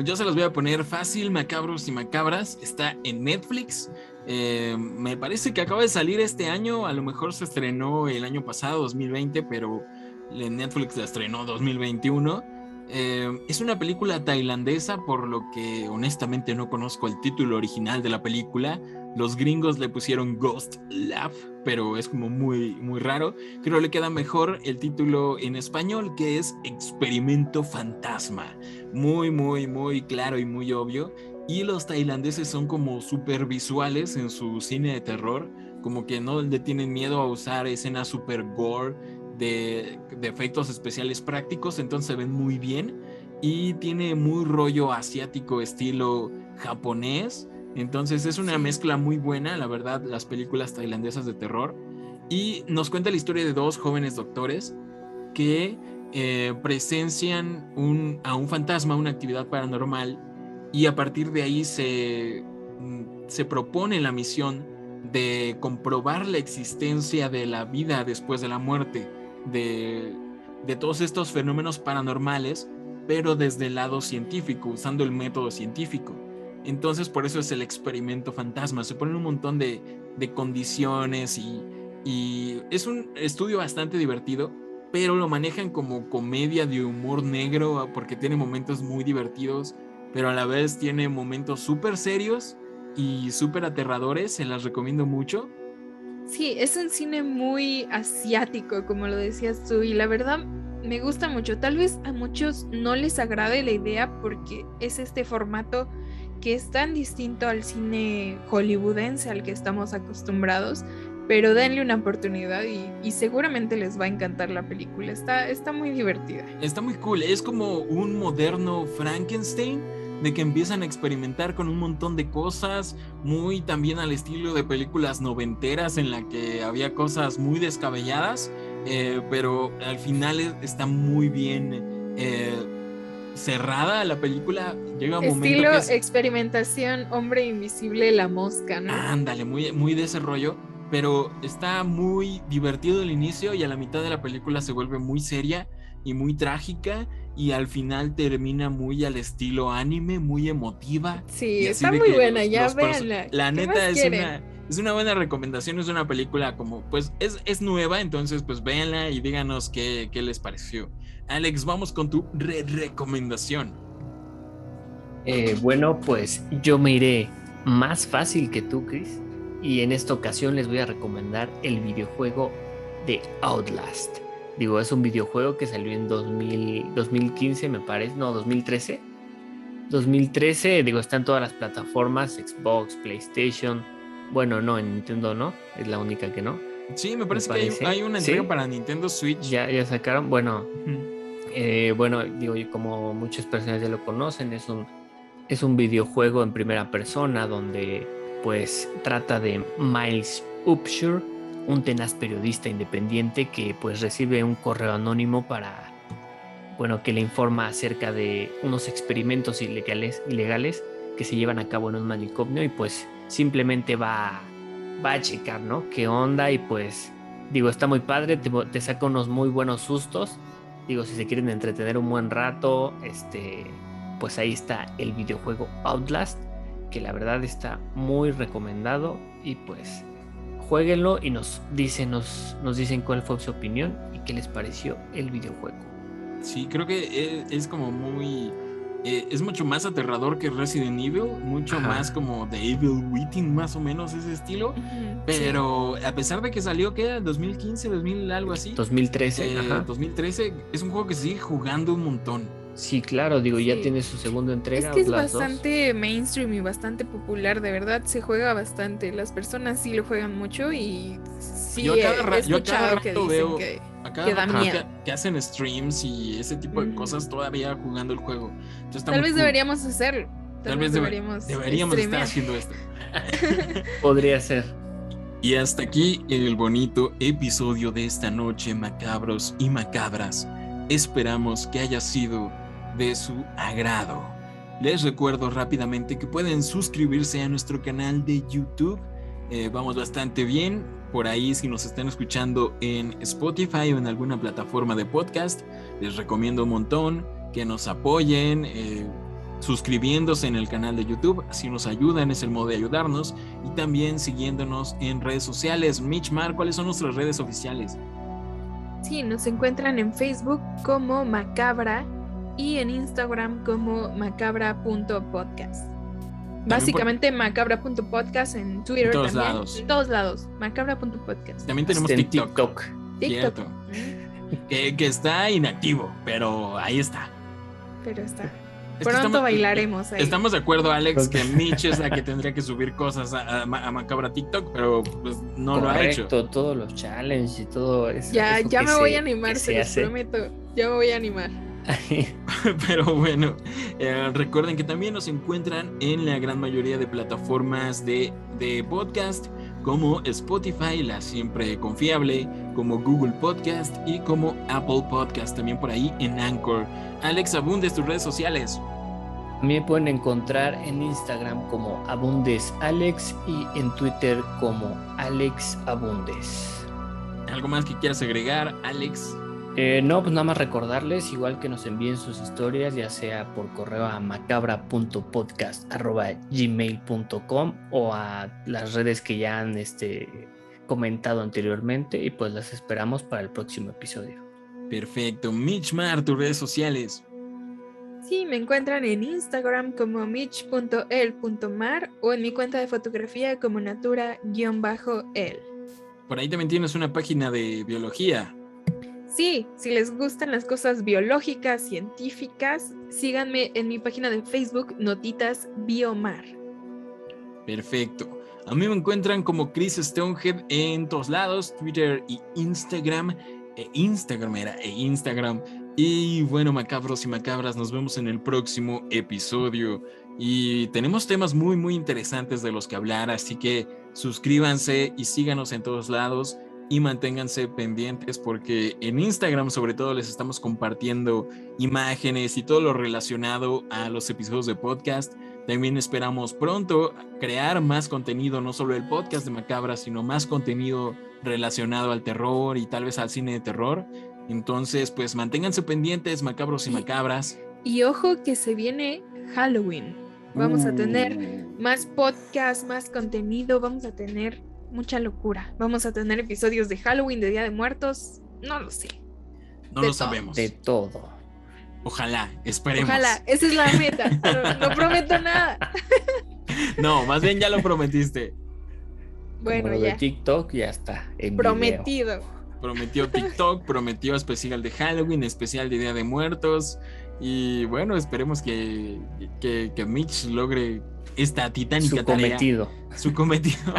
Yo se los voy a poner fácil, macabros y macabras. Está en Netflix. Me parece que acaba de salir este año. A lo mejor se estrenó el año pasado, 2020, pero en Netflix la estrenó 2021. Es una película tailandesa, por lo que honestamente no conozco el título original de la película. Los gringos le pusieron Ghost Lab, pero es como muy raro. Creo que le queda mejor el título en español, que es Experimento Fantasma. Muy claro y muy obvio. y los tailandeses son como súper visuales en su cine de terror, como que no le tienen miedo a usar escenas súper gore de efectos especiales prácticos, entonces se ven muy bien y tiene muy rollo asiático estilo japonés, entonces es una mezcla muy buena, la verdad, las películas tailandesas de terror. Y nos cuenta la historia de dos jóvenes doctores que presencian a un fantasma, una actividad paranormal, y a partir de ahí se propone la misión de comprobar la existencia de la vida después de la muerte, de todos estos fenómenos paranormales, pero desde el lado científico, usando el método científico. Entonces por eso es el experimento fantasma, se ponen un montón de condiciones y es un estudio bastante divertido, pero lo manejan como comedia de humor negro porque tiene momentos muy divertidos, pero a la vez tiene momentos súper serios y súper aterradores, se las recomiendo mucho. Sí, es un cine muy asiático, como lo decías tú, y la verdad me gusta mucho. Tal vez a muchos no les agrade la idea porque es este formato que es tan distinto al cine hollywoodense al que estamos acostumbrados, pero denle una oportunidad y seguramente les va a encantar la película. Está muy divertida. Está muy cool, es como un moderno Frankenstein, de que empiezan a experimentar con un montón de cosas, muy también al estilo de películas noventeras en la que había cosas muy descabelladas, pero al final está muy bien cerrada la película. Llega un momento estilo que es experimentación Hombre Invisible, La Mosca, ¿no? ándale, muy, muy de ese rollo, pero está muy divertido el inicio y a la mitad de la película se vuelve muy seria y muy trágica y al final termina muy al estilo anime, muy emotiva. Sí, está muy buena, ya véanla. La ¿Qué neta más quieren? es una buena recomendación, es una película como, pues es nueva, entonces pues véanla y díganos qué les pareció. Alex, vamos con tu recomendación. Bueno, pues yo me iré más fácil que tú, Chris, y en esta ocasión les voy a recomendar el videojuego de Outlast. Digo, es un videojuego que salió en 2015, me parece, no, 2013. 2013, digo, está en todas las plataformas, Xbox, PlayStation. Bueno, no, en Nintendo no, es la única que no. Sí, me parece que hay una entrega para Nintendo Switch. Ya sacaron, bueno, bueno, digo, como muchas personas ya lo conocen, es un videojuego en primera persona donde pues trata de Miles Upshur, un tenaz periodista independiente que pues recibe un correo anónimo para, bueno, que le informa acerca de unos experimentos ilegales que se llevan a cabo en un manicomio y pues simplemente va a checar, ¿no? ¿Qué onda? Y pues, digo, está muy padre, te saca unos muy buenos sustos. Digo, si se quieren entretener un buen rato, pues ahí está el videojuego Outlast, que la verdad está muy recomendado y pues jueguenlo y nos dicen cuál fue su opinión y qué les pareció el videojuego. Sí, creo que es como muy... es mucho más aterrador que Resident Evil, mucho más como The Evil Within, más o menos ese estilo. Pero a pesar de que salió, ¿qué? 2015, 2000, algo así. 2013, 2013, es un juego que se sigue jugando un montón. Sí, claro, digo, ya tiene su segunda entrega. Es que es bastante mainstream y bastante popular, de verdad, se juega bastante. Las personas sí lo juegan mucho y sí he escuchado que dicen que da miedo. Que hacen streams y ese tipo de cosas todavía jugando el juego. Entonces, tal vez deberíamos hacerlo. Tal vez deberíamos estar haciendo esto. Podría ser. Y hasta aquí el bonito episodio de esta noche, macabros y macabras. Esperamos que haya sido de su agrado. Les recuerdo rápidamente que pueden suscribirse a nuestro canal de YouTube. Vamos bastante bien. Por ahí, si nos están escuchando en Spotify o en alguna plataforma de podcast, les recomiendo un montón que nos apoyen suscribiéndose en el canal de YouTube, así nos ayudan, es el modo de ayudarnos, y también siguiéndonos en redes sociales. Mitchmar, ¿cuáles son nuestras redes oficiales? Sí, nos encuentran en Facebook como Macabra y en Instagram como macabra.podcast. Básicamente macabra.podcast en Twitter, en todos lados, macabra.podcast. También tenemos TikTok. Cierto. Que está inactivo, pero ahí está. Pero está. Pronto bailaremos ahí. Estamos de acuerdo, Alex, que Mitch es la que tendría que subir cosas a Macabra TikTok, pero pues no lo ha hecho. Correcto, todos los challenges y todo eso. Ya me voy a animar, se los hace. prometo. Ya me voy a animar. Pero bueno, recuerden que también nos encuentran en la gran mayoría de plataformas de podcast, como Spotify, la siempre confiable, como Google Podcast y como Apple Podcast, también por ahí en Anchor. Alex, abundes tus redes sociales. Me pueden encontrar en Instagram como AbundesAlex y en Twitter como AlexAbundes. ¿Algo más que quieras agregar, Alex? No, pues nada más recordarles, igual que nos envíen sus historias, ya sea por correo a macabra.podcast@gmail.com o a las redes que ya han comentado anteriormente, y pues las esperamos para el próximo episodio. Perfecto. Mitch Mar, tus redes sociales. Sí, me encuentran en Instagram como mitch.el.mar o en mi cuenta de fotografía como natura_el. Por ahí también tienes una página de biología. Sí, si les gustan las cosas biológicas, científicas, síganme en mi página de Facebook, Notitas Biomar. Perfecto. A mí me encuentran como Chris Stonehead en todos lados, Twitter y Instagram. Instagram. Y bueno, macabros y macabras, nos vemos en el próximo episodio. Y tenemos temas muy, muy interesantes de los que hablar, así que suscríbanse y síganos en todos lados. Y manténganse pendientes porque en Instagram sobre todo les estamos compartiendo imágenes y todo lo relacionado a los episodios de podcast. También esperamos pronto crear más contenido, no solo el podcast de Macabra, sino más contenido relacionado al terror y tal vez al cine de terror. Entonces, pues manténganse pendientes, macabros y macabras. Y ojo que se viene Halloween. Vamos a tener más podcast, más contenido, vamos a tener mucha locura. Vamos a tener episodios de Halloween, de Día de Muertos, no lo sé. No lo sabemos. De todo. Ojalá, esperemos. Ojalá, esa es la meta. No prometo nada. No, más bien ya lo prometiste. Bueno, Como lo de ya. TikTok ya está en Prometido. video. Prometió TikTok, prometió especial de Halloween, especial de Día de Muertos. Y bueno, esperemos que Mitch logre esta titánica tarea. Su cometido.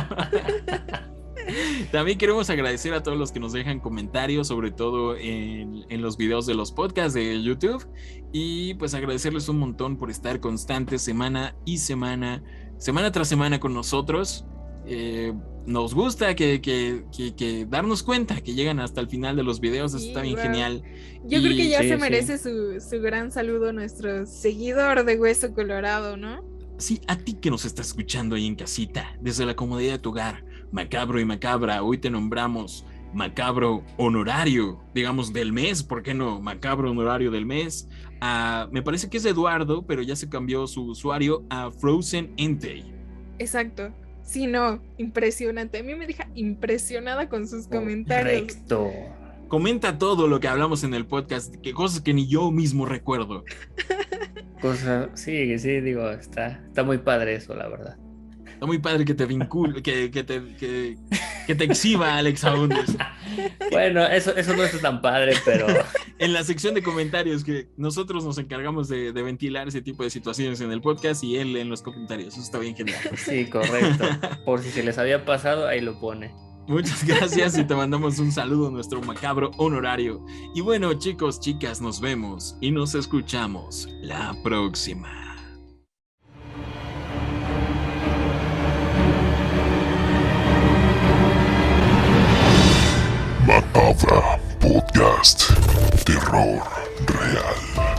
También queremos agradecer a todos los que nos dejan comentarios, sobre todo en los videos de los podcasts de YouTube. Y pues agradecerles un montón por estar constantes semana tras semana con nosotros. Nos gusta que darnos cuenta que llegan hasta el final de los videos. Eso está bien genial. Yo creo que ya se merece su gran saludo nuestro seguidor de Hueso Colorado, ¿no? Sí, a ti que nos estás escuchando ahí en casita, desde la comodidad de tu hogar, macabro y macabra, hoy te nombramos macabro honorario, digamos del mes, ¿por qué no? Macabro honorario del mes. Me parece que es Eduardo, pero ya se cambió su usuario a Frozen Entei. Exacto. Sí, no, impresionante. A mí me deja impresionada con sus comentarios. Correcto. Comenta todo lo que hablamos en el podcast, que cosas que ni yo mismo recuerdo. Sí, digo, está muy padre eso, la verdad. Está muy padre que te vincule, que te exhiba, Alex Abundes. Bueno, eso no está tan padre, pero... En la sección de comentarios, que nosotros nos encargamos de ventilar ese tipo de situaciones en el podcast y él en los comentarios. Eso está bien genial. Sí, correcto. Por si se les había pasado, ahí lo pone. Muchas gracias y te mandamos un saludo a nuestro macabro honorario. Y bueno, chicos, chicas, nos vemos y nos escuchamos la próxima. Macabra Podcast. Terror real.